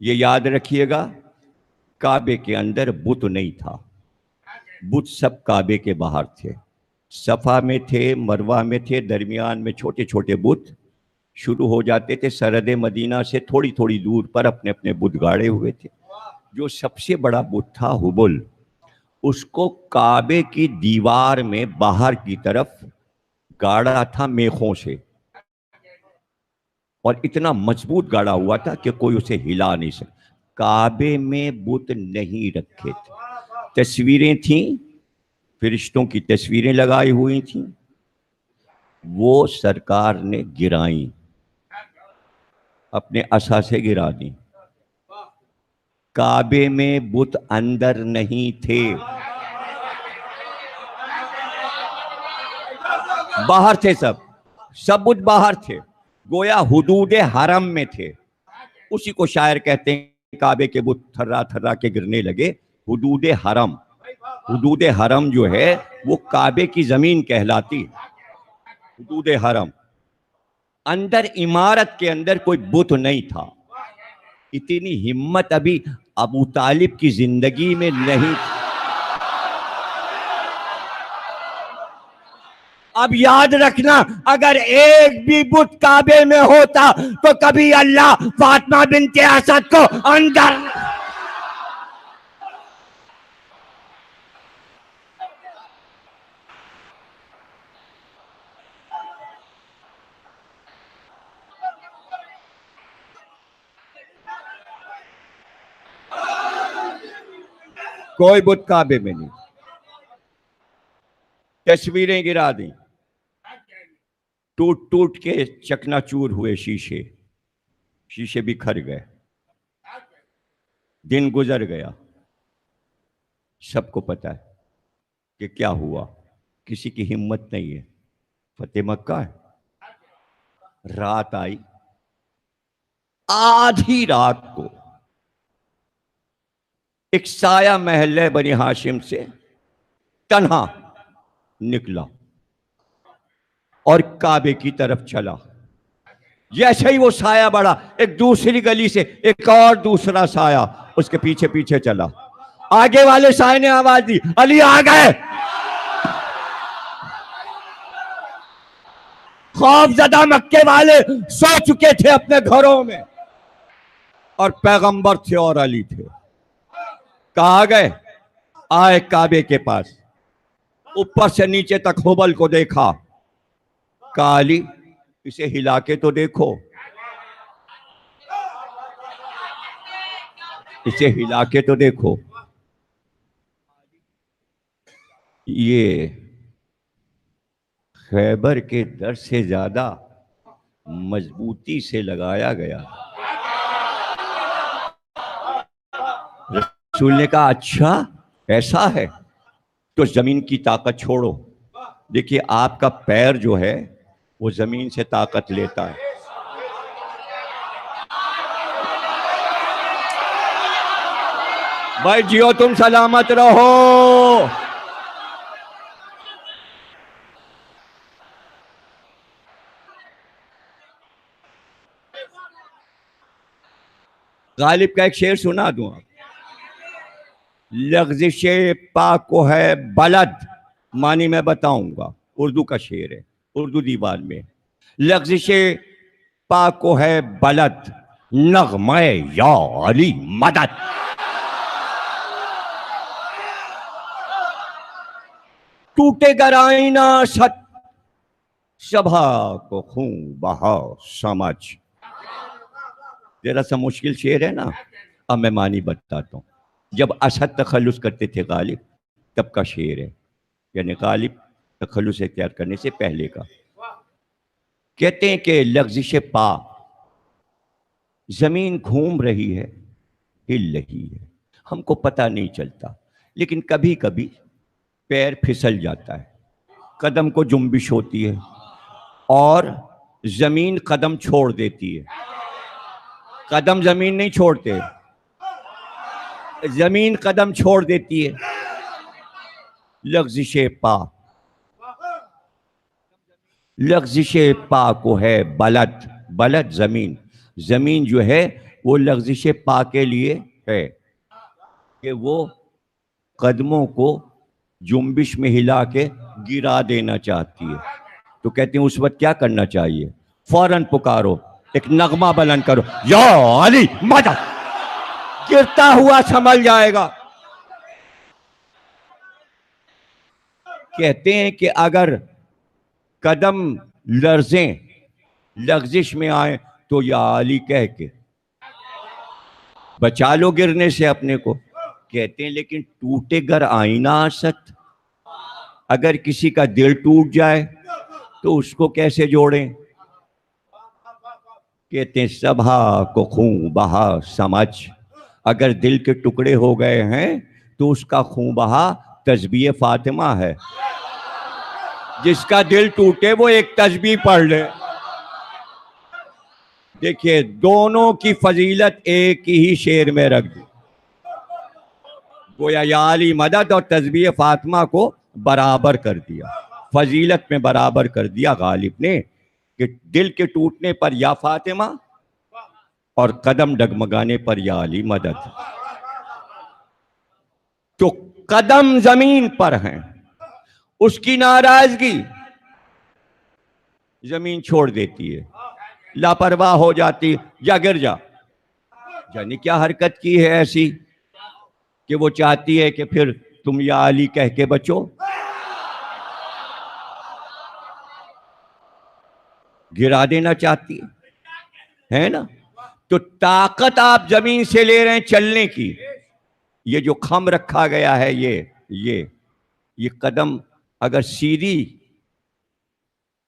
یہ یاد رکھیے گا، کعبے کے اندر بت نہیں تھا، بت سب کعبے کے باہر تھے، صفا میں تھے، مروہ میں تھے، درمیان میں چھوٹے چھوٹے بت شروع ہو جاتے تھے۔ سرحد مدینہ سے تھوڑی تھوڑی دور پر اپنے اپنے بت گاڑے ہوئے تھے۔ جو سب سے بڑا بت تھا حبل، اس کو کعبے کی دیوار میں باہر کی طرف گاڑا تھا میخوں سے، اور اتنا مضبوط گاڑا ہوا تھا کہ کوئی اسے ہلا نہیں سکتا۔ کعبے میں بت نہیں رکھے تھے، تصویریں تھیں، فرشتوں کی تصویریں لگائی ہوئی تھیں، وہ سرکار نے گرائیں، اپنے عصا سے گرا دی۔ کعبے میں بت اندر نہیں تھے، باہر تھے، سب بت باہر تھے، گویا حدود حرم میں تھے۔ اسی کو شاعر کہتے ہیں کعبے کے بت تھرا تھرا کے گرنے لگے۔ حدود حرم جو ہے وہ کعبے کی زمین کہلاتی، حدود حرم۔ اندر عمارت کے اندر کوئی بت نہیں تھا۔ اتنی ہمت ابھی ابو طالب کی زندگی میں نہیں تھی۔ اب یاد رکھنا، اگر ایک بھی بت کعبے میں ہوتا تو کبھی اللہ فاطمہ بنت اسد کو اندر کوئی بت کعبے میں نہیں. تصویریں گرا دیں, ٹوٹ ٹوٹ کے چکنا چور ہوئے شیشے, شیشے بکھر گئے. دن گزر گیا, سب کو پتا ہے کہ کیا ہوا, کسی کی ہمت نہیں ہے. فتح مکہ ہے. رات آئی, آدھی رات کو ایک سایہ محلے بنی ہاشم سے تنہا نکلا اور کعبے کی طرف چلا. جیسے ہی وہ سایہ بڑھا, ایک دوسری گلی سے ایک اور دوسرا سایہ اس کے پیچھے پیچھے چلا. آگے والے سایہ نے آواز دی, علی آ گئے. خوف زدہ مکے والے سو چکے تھے اپنے گھروں میں, اور پیغمبر تھے اور علی تھے. کہاں گئے؟ آئے کعبے کے پاس, اوپر سے نیچے تک حبل کو دیکھا. کہا علی اسے ہلا کے تو دیکھو, اسے ہلا کے تو دیکھو. یہ خیبر کے در سے زیادہ مضبوطی سے لگایا گیا. رسول نے کہا اچھا ایسا ہے تو زمین کی طاقت چھوڑو. دیکھیے آپ کا پیر جو ہے وہ زمین سے طاقت لیتا ہے. بھائی جیو تم سلامت رہو. غالب کا ایک شعر سنا دوں آپ. لغزش پاک کو ہے بلد, معنی میں بتاؤں گا, اردو کا شعر ہے, اردو دیوان میں. لغزش پاک کو ہے بلد, نغمہ یا علی مدد. ٹوٹے گر آئینہ ست سبھا کو خون بہا سمجھ. ذرا سا مشکل شعر ہے نا, اب میں معنی بتاتا ہوں. جب اسد تخلص کرتے تھے غالب تب کا شعر ہے, یعنی غالب تخلص اختیار کرنے سے پہلے کا. کہتے ہیں کہ لغزش پا, زمین گھوم رہی ہے, ہل رہی ہے, ہم کو پتہ نہیں چلتا, لیکن کبھی کبھی پیر پھسل جاتا ہے, قدم کو جنبش ہوتی ہے اور زمین قدم چھوڑ دیتی ہے. قدم زمین نہیں چھوڑتے, زمین قدم چھوڑ دیتی ہے. لغزش پا, لغزش پا کو ہے بلد, بلد زمین, زمین جو ہے وہ لغزش پا کے لیے ہے کہ وہ قدموں کو جنبش میں ہلا کے گرا دینا چاہتی ہے. تو کہتے ہیں اس وقت کیا کرنا چاہیے؟ فوراً پکارو, ایک نغمہ بلند کرو, یا علی مدد, گرتا ہوا سنبھل جائے گا. کہتے ہیں کہ اگر قدم لرزیں, لغزش میں آئیں, تو یا علی کہہ کے بچا لو گرنے سے اپنے کو. کہتے ہیں لیکن ٹوٹے گر آئینہ آسد, اگر کسی کا دل ٹوٹ جائے تو اس کو کیسے جوڑیں؟ کہتے ہیں سبھا کو خون بہا سمجھ, اگر دل کے ٹکڑے ہو گئے ہیں تو اس کا خون بہا تسبیح فاطمہ ہے. جس کا دل ٹوٹے وہ ایک تسبیح پڑھ لے. دیکھیے دونوں کی فضیلت ایک ہی شعر میں رکھ دی, گویا یا علی مدد اور تسبیح فاطمہ کو برابر کر دیا, فضیلت میں برابر کر دیا غالب نے, کہ دل کے ٹوٹنے پر یا فاطمہ اور قدم ڈگمگانے پر یا علی مدد. تو قدم زمین پر ہیں, اس کی ناراضگی زمین چھوڑ دیتی ہے, لاپرواہ ہو جاتی, جا گر جا. یعنی کیا حرکت کی ہے ایسی کہ وہ چاہتی ہے کہ پھر تم یا علی کہہ کے بچو؟ گرا دینا چاہتی ہے نا. تو طاقت آپ زمین سے لے رہے ہیں چلنے کی, یہ جو خم رکھا گیا ہے یہ قدم اگر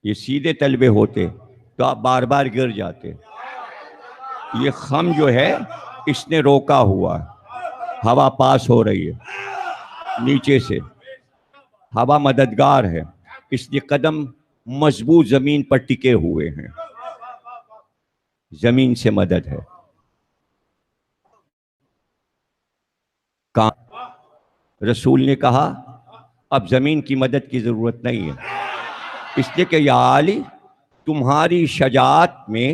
یہ سیدھے تلبے ہوتے تو آپ بار بار گر جاتے. یہ خم جو ہے اس نے روکا ہوا ہے، ہوا پاس ہو رہی ہے نیچے سے، ہوا مددگار ہے، اس لیے قدم مضبوط زمین پر ٹکے ہوئے ہیں، زمین سے مدد ہے. رسول نے کہا اب زمین کی مدد کی ضرورت نہیں ہے، اس لیے کہ یا علی تمہاری شجاعت میں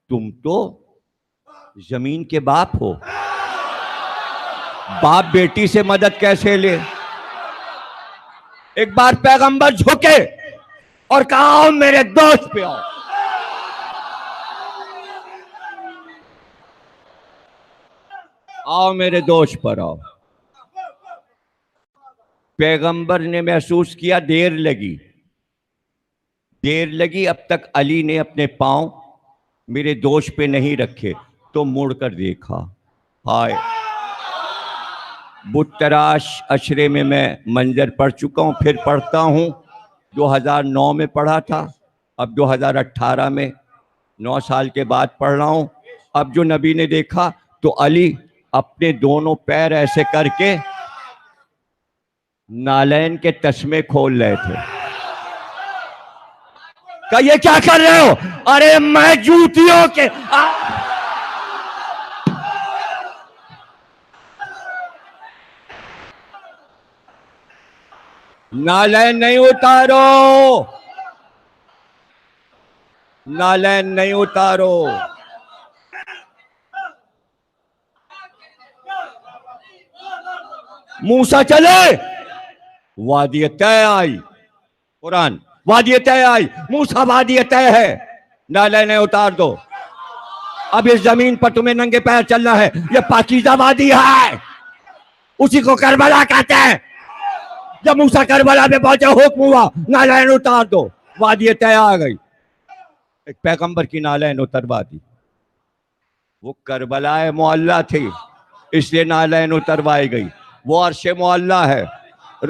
تم تو زمین کے باپ ہو، باپ بیٹی سے مدد کیسے لے؟ ایک بار پیغمبر جھکے اور کہا آؤ میرے دوست پہ آؤ. آؤ میرے دوست پر آؤ. پیغمبر نے محسوس کیا دیر لگی، اب تک علی نے اپنے پاؤں میرے دوش پہ نہیں رکھے، تو مڑ کر دیکھا، ہائے بت تراش عشرے میں منظر پڑھ چکا ہوں، پھر پڑھتا ہوں. 2009 میں پڑھا تھا، اب 2018 میں 9 سال کے بعد پڑھ رہا ہوں. اب جو نبی نے دیکھا تو علی اپنے دونوں پیر ایسے کر کے نالین کے تسمے کھول رہے تھے. کہ یہ کیا کر رہے ہو؟ ارے میں جوتیوں کے نالین نہیں اتارو، نالین نہیں اتارو. موسیٰ چلے، وادی طے آئی. قرآن وادی طے آئی، موسیٰ وادی طے ہے، نالین اتار دو. اب اس زمین پر تمہیں ننگے پیر چلنا ہے، یہ پاکیزہ وادی ہے، اسی کو کربلا کہتے ہیں. جب موسیٰ کربلا پہ پہنچے حکم ہوا نالین اتار دو، وادی طے آ گئی. ایک پیغمبر کی نالین اتروا دی. وہ کربلا معلیٰ تھی اس لیے نالین اتروائی گئی، وہ عرش معلیٰ ہے.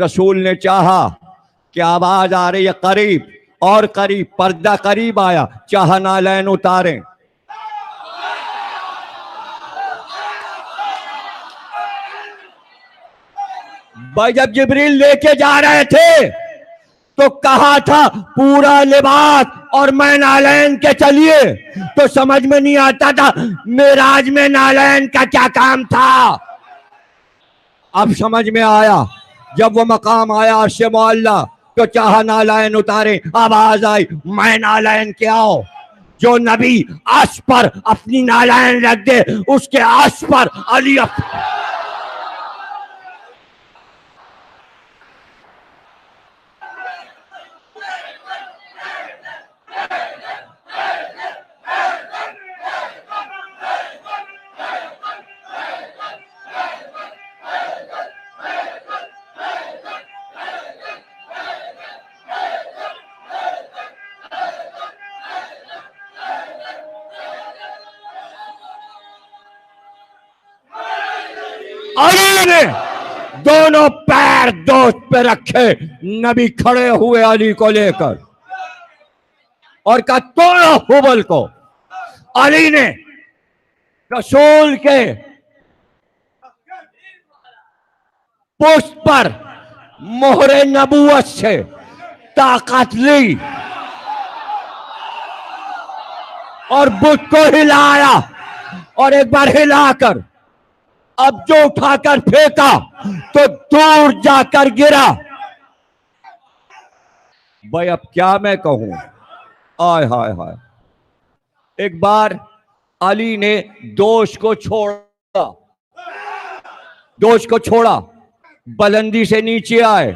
رسول نے چاہا کہ آواز آ رہی ہے قریب اور قریب، پردہ قریب آیا، چاہا نالین اتاریں. بھائی جب جبریل لے کے جا رہے تھے تو کہا تھا پورا لباس اور میں نالین کے چلیے، تو سمجھ میں نہیں آتا تھا معراج میں نالین کا کیا کام تھا. اب سمجھ میں آیا، جب وہ مقام آیا عرش معلیٰ تو چاہا نالین اتارے، آواز آئی میں نالین کے آؤ. جو نبی عرش پر اپنی نالین رکھ دے اس کے عرش پر علی علی نے دونوں پیر دوست پہ رکھے، نبی کھڑے ہوئے علی کو لے کر اور کہا توڑو حبل کو. علی نے رسول کے پشت پر مہر نبوت سے طاقت لی اور بت کو ہلایا، اور ایک بار ہلا کر اب جو اٹھا کر پھینکا تو دور جا کر گرا. بھائی اب کیا میں کہوں، آئے ہائے ہائے. ایک بار علی نے دوش کو چھوڑا، بلندی سے نیچے آئے،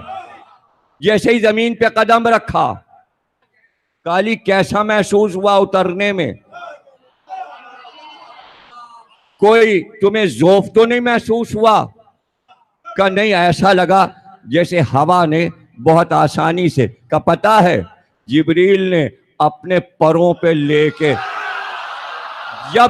جیسے ہی زمین پہ قدم رکھا، علی کیسا محسوس ہوا اترنے میں؟ کوئی تمہیں ذوف تو نہیں محسوس ہوا؟ کہ نہیں، ایسا لگا جیسے ہوا نے بہت آسانی سے، کا پتہ ہے جبریل نے اپنے پروں پہ لے کے جب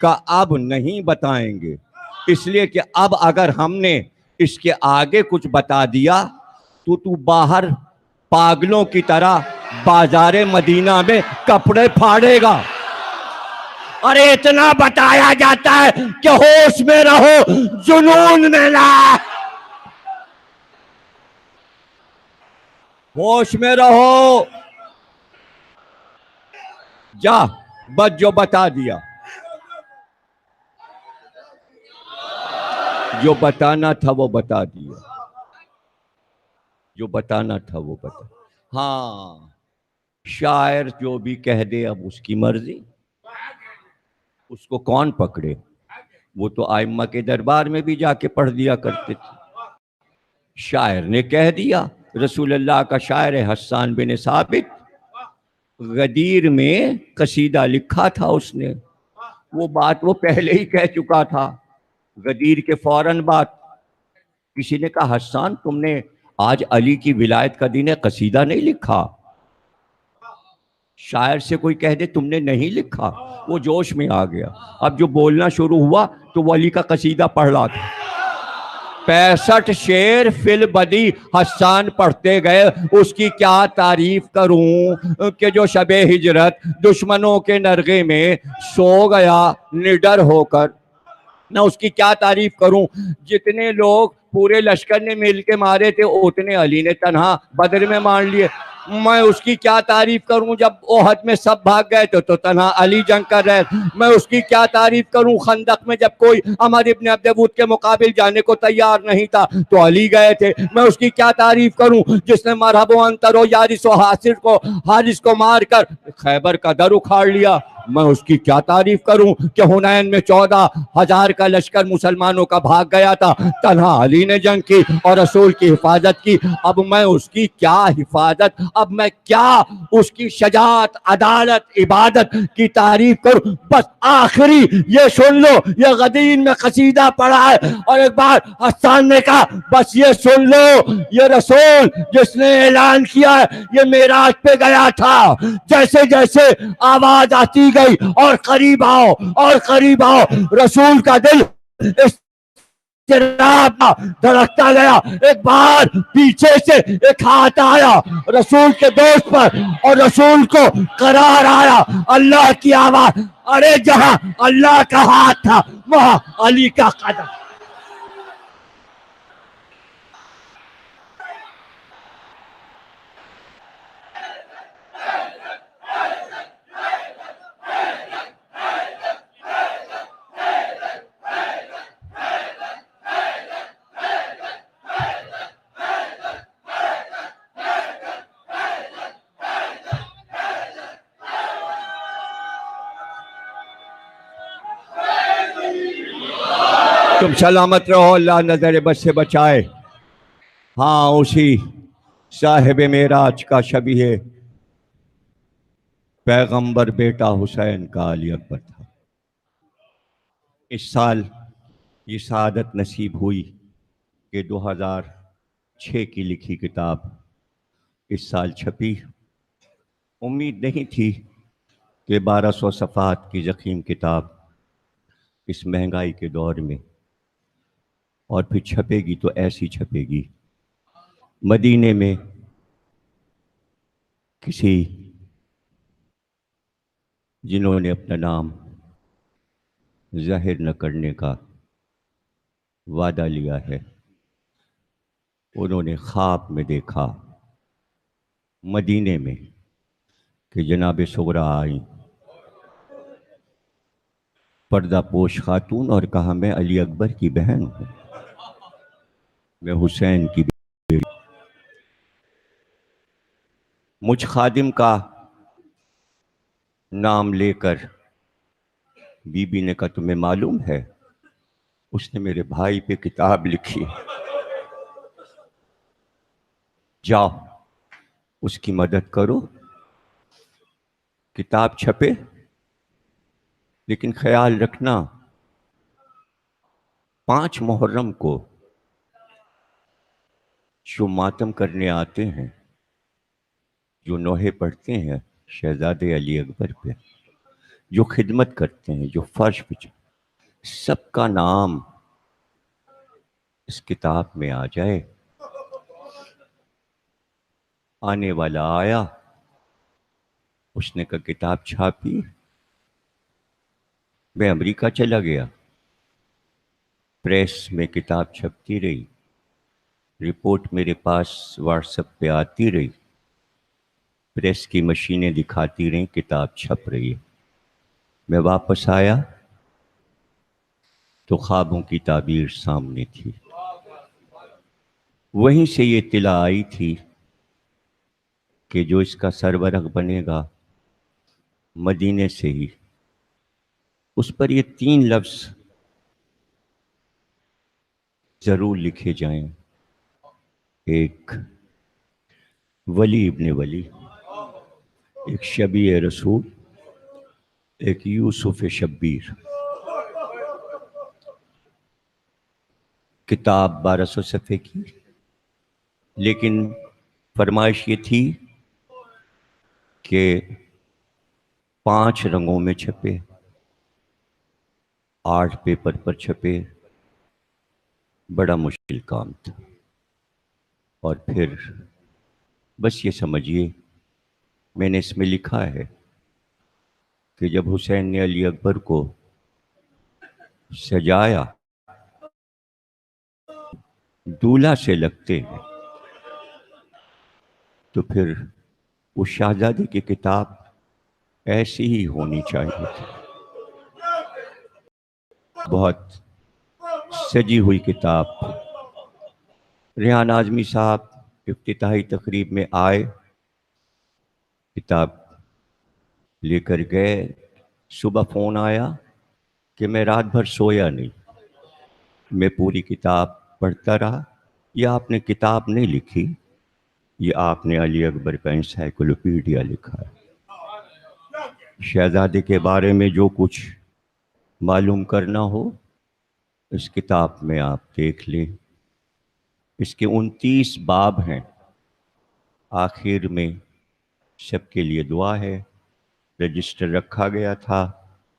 کہ اب نہیں بتائیں گے، اس لیے کہ اب اگر ہم نے اس کے آگے کچھ بتا دیا تو باہر پاگلوں کی طرح بازار مدینہ میں کپڑے پھاڑے گا۔ ارے اتنا بتایا جاتا ہے کہ ہوش میں رہو، جنون میں نہ، ہوش میں رہو۔ جا بس جو بتا دیا، جو بتانا تھا وہ بتا دیا، جو بتانا تھا وہ بتا۔ ہاں، شاعر جو بھی کہہ دے اب اس کی مرضی، اس کو کون پکڑے؟ وہ تو ائمہ کے دربار میں بھی جا کے پڑھ دیا کرتے تھے۔ شاعر نے کہہ دیا، رسول اللہ کا شاعر حسان بن ثابت، غدیر میں قصیدہ لکھا تھا اس نے، وہ بات وہ پہلے ہی کہہ چکا تھا، غدیر کے فوراً بعد کسی نے کہا حسان تم نے آج علی کی ولایت کا دن ہے قصیدہ نہیں لکھا؟ شاعر سے کوئی کہہ دے تم نے نہیں لکھا، وہ جوش میں آ گیا، اب جو بولنا شروع ہوا تو وہ علی کا قصیدہ پڑھ رہا تھا۔ 65 شعر فی البدی حسان پڑھتے گئے، اس کی کیا تعریف کروں کہ جو شب ہجرت دشمنوں کے نرغے میں سو گیا نڈر ہو کر، نہ اس کی کیا تعریف کروں۔ جتنے لوگ پورے لشکر نے مل کے مارے تھے اتنے علی نے تنہا بدر میں مار لیے، میں اس کی کیا تعریف کروں۔ جب احد میں سب بھاگ گئے تو تنہا علی جنگ کر رہے، میں اس کی کیا تعریف کروں۔ خندق میں جب کوئی عمر ابن عبد ود کے مقابل جانے کو تیار نہیں تھا تو علی گئے تھے، میں اس کی کیا تعریف کروں۔ جس نے مرحب و انتر و یارس و حارس کو مار کر خیبر کا در اکھاڑ لیا، میں اس کی کیا تعریف کروں کہ حنین میں 14,000 کا لشکر مسلمانوں کا بھاگ گیا تھا، تنہا علی نے جنگ کی اور رسول کی حفاظت کی۔ اب میں اس کی کیا حفاظت، اب میں کیا اس کی شجاعت، عدالت، عبادت کی تعریف کروں۔ بس آخری یہ سن لو، یہ غدیر میں قصیدہ پڑھا ہے، اور ایک بار حسان نے کہا بس یہ سن لو، یہ رسول جس نے اعلان کیا ہے یہ معراج پہ گیا تھا، جیسے جیسے آواز آتی گئی اور قریب آؤ اور قریب آؤ، رسول کا دل دھڑکتا گیا۔ ایک بار پیچھے سے ایک ہاتھ آیا رسول کے دوست پر اور رسول کو قرار آیا، اللہ کی آواز، ارے جہاں اللہ کا ہاتھ تھا وہاں علی کا قدم۔ تم سلامت رہو، اللہ نظر بد سے بچائے۔ ہاں، اسی صاحب معراج کا شبیہ پیغمبر بیٹا حسین کا علی اکبر تھا۔ اس سال یہ سعادت نصیب ہوئی کہ 2006 کی لکھی کتاب اس سال چھپی۔ امید نہیں تھی کہ 1200 صفحات کی ضخیم کتاب اس مہنگائی کے دور میں، اور پھر چھپے گی تو ایسی چھپے گی۔ مدینے میں کسی جنہوں نے اپنا نام ظاہر نہ کرنے کا وعدہ لیا ہے، انہوں نے خواب میں دیکھا مدینے میں کہ جناب صغرا آئیں پردہ پوش خاتون، اور کہا میں علی اکبر کی بہن ہوں، میں حسین کی بیٹی۔ مجھ خادم کا نام لے کر بی بی نے کہا تمہیں معلوم ہے اس نے میرے بھائی پہ کتاب لکھی، جاؤ اس کی مدد کرو، کتاب چھپے، لیکن خیال رکھنا 5 محرم کو جو ماتم کرنے آتے ہیں، جو نوحے پڑھتے ہیں شہزادے علی اکبر پہ، جو خدمت کرتے ہیں، جو فرش پہ سب کا نام اس کتاب میں آ جائے. آنے والا آیا، اس نے کہا کتاب چھاپی. میں امریکہ چلا گیا، پریس میں کتاب چھپتی رہی، رپورٹ میرے پاس واٹس ایپ پہ آتی رہی، پریس کی مشینیں دکھاتی رہیں کتاب چھپ رہی ہے. میں واپس آیا تو خوابوں کی تعبیر سامنے تھی. وہیں سے یہ اطلاع آئی تھی کہ جو اس کا سربراہ بنے گا مدینے سے ہی. اس پر یہ 3 لفظ ضرور لکھے جائیں. ایک ولی ابن ولی، ایک شبیہ رسول، ایک یوسف شبیر. کتاب 1200 صفحے کی، لیکن فرمائش یہ تھی کہ 5 رنگوں میں چھپے، 8 پیپر پر چھپے. بڑا مشکل کام تھا. اور پھر بس یہ سمجھیے، میں نے اس میں لکھا ہے کہ جب حسین نے علی اکبر کو سجایا، دولہا سے لگتے ہیں، تو پھر اس شہزادی کی کتاب ایسی ہی ہونی چاہیے تھی. بہت سجی ہوئی کتاب. ریحان اعظمی صاحب افتتاحی تقریب میں آئے، کتاب لے کر گئے. صبح فون آیا کہ میں رات بھر سویا نہیں، میں پوری کتاب پڑھتا رہا. یہ آپ نے کتاب نہیں لکھی، یہ آپ نے علی اکبر کا انسائیکلوپیڈیا لکھا ہے. شہزادے کے بارے میں جو کچھ معلوم کرنا ہو اس کتاب میں آپ دیکھ لیں. اس کے 29 باب ہیں. آخر میں سب کے لیے دعا ہے. رجسٹر رکھا گیا تھا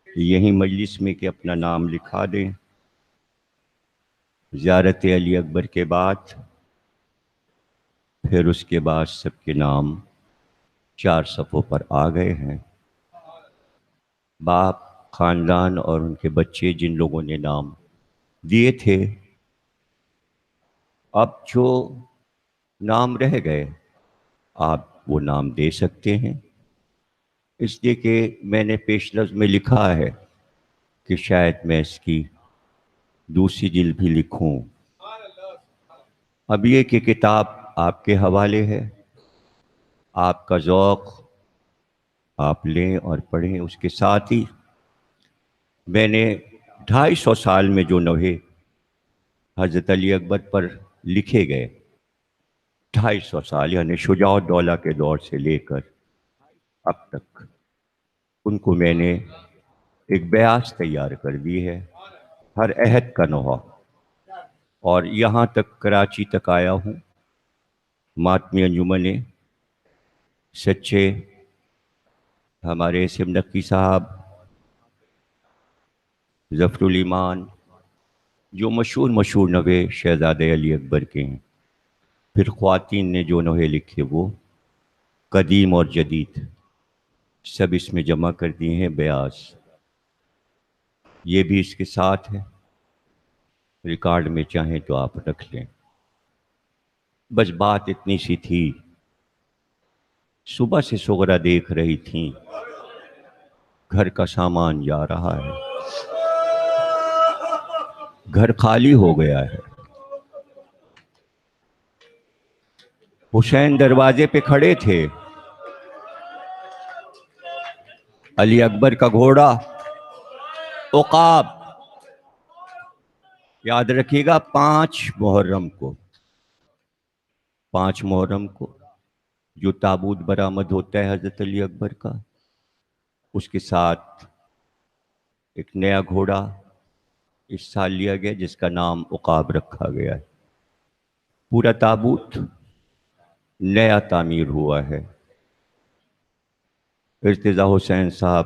یہیں مجلس میں کہ اپنا نام لکھا دیں. زیارت علی اکبر کے بعد پھر اس کے بعد سب کے نام 4 صفحوں پر آ گئے ہیں. باپ، خاندان اور ان کے بچے جن لوگوں نے نام دیے تھے، اب جو نام رہ گئے آپ وہ نام دے سکتے ہیں. اس لیے کہ میں نے پیش لفظ میں لکھا ہے کہ شاید میں اس کی دوسری جلد بھی لکھوں. اب یہ کہ کتاب آپ کے حوالے ہے، آپ کا ذوق آپ لیں اور پڑھیں. اس کے ساتھ ہی میں نے 250 سال میں جو نوحے حضرت علی اکبر پر لکھے گئے، 250 سال یعنی شجاع الدولہ کے دور سے لے کر اب تک، ان کو میں نے ایک بیاس تیار کر دی ہے، ہر عہد کا نوحہ. اور یہاں تک کراچی تک آیا ہوں. ماتمی انجمن سچے ہمارے اسم نقی صاحب، ظفر الایمان، جو مشہور نوحے شہزادے علی اکبر کے ہیں. پھر خواتین نے جو نوحے لکھے وہ قدیم اور جدید سب اس میں جمع کر دیے ہیں. بیاس یہ بھی اس کے ساتھ ہے، ریکارڈ میں چاہیں تو آپ رکھ لیں. بس بات اتنی سی تھی. صبح سے سغرا دیکھ رہی تھیں گھر کا سامان جا رہا ہے، گھر خالی ہو گیا ہے. حسین دروازے پہ کھڑے تھے، علی اکبر کا گھوڑا عقاب. یاد رکھیے گا 5 محرم کو، 5 محرم کو جو تابوت برآمد ہوتا ہے حضرت علی اکبر کا، اس کے ساتھ ایک نیا گھوڑا اس سال لیا گیا جس کا نام عقاب رکھا گیا ہے. پورا تابوت نیا تعمیر ہوا ہے. ارتضیٰ حسین صاحب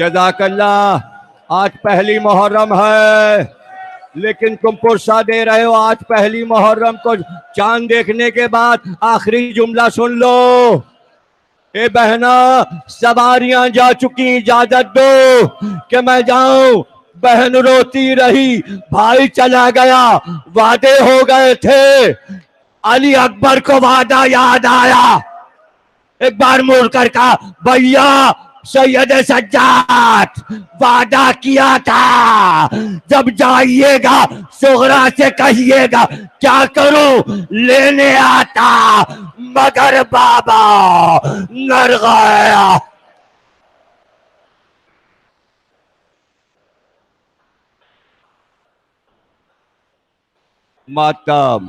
جزاک اللہ. آج پہلی محرم ہے لیکن تم پرسہ دے رہے ہو. آج پہلی محرم کو چاند دیکھنے کے بعد آخری جملہ سن لو. اے بہنا سواریاں جا چکی, اجازت دو کہ میں جاؤں. بہن روتی رہی, بھائی چلا گیا, وعدے ہو گئے تھے. علی اکبر کو وعدہ یاد آیا, ایک بار مڑ کر کہا بھیا سید سجاد وعدہ کیا تھا جب جائیے گا سغرا سے کہیے گا کیا کروں لینے آتا, مگر بابا نر گیا. ماتم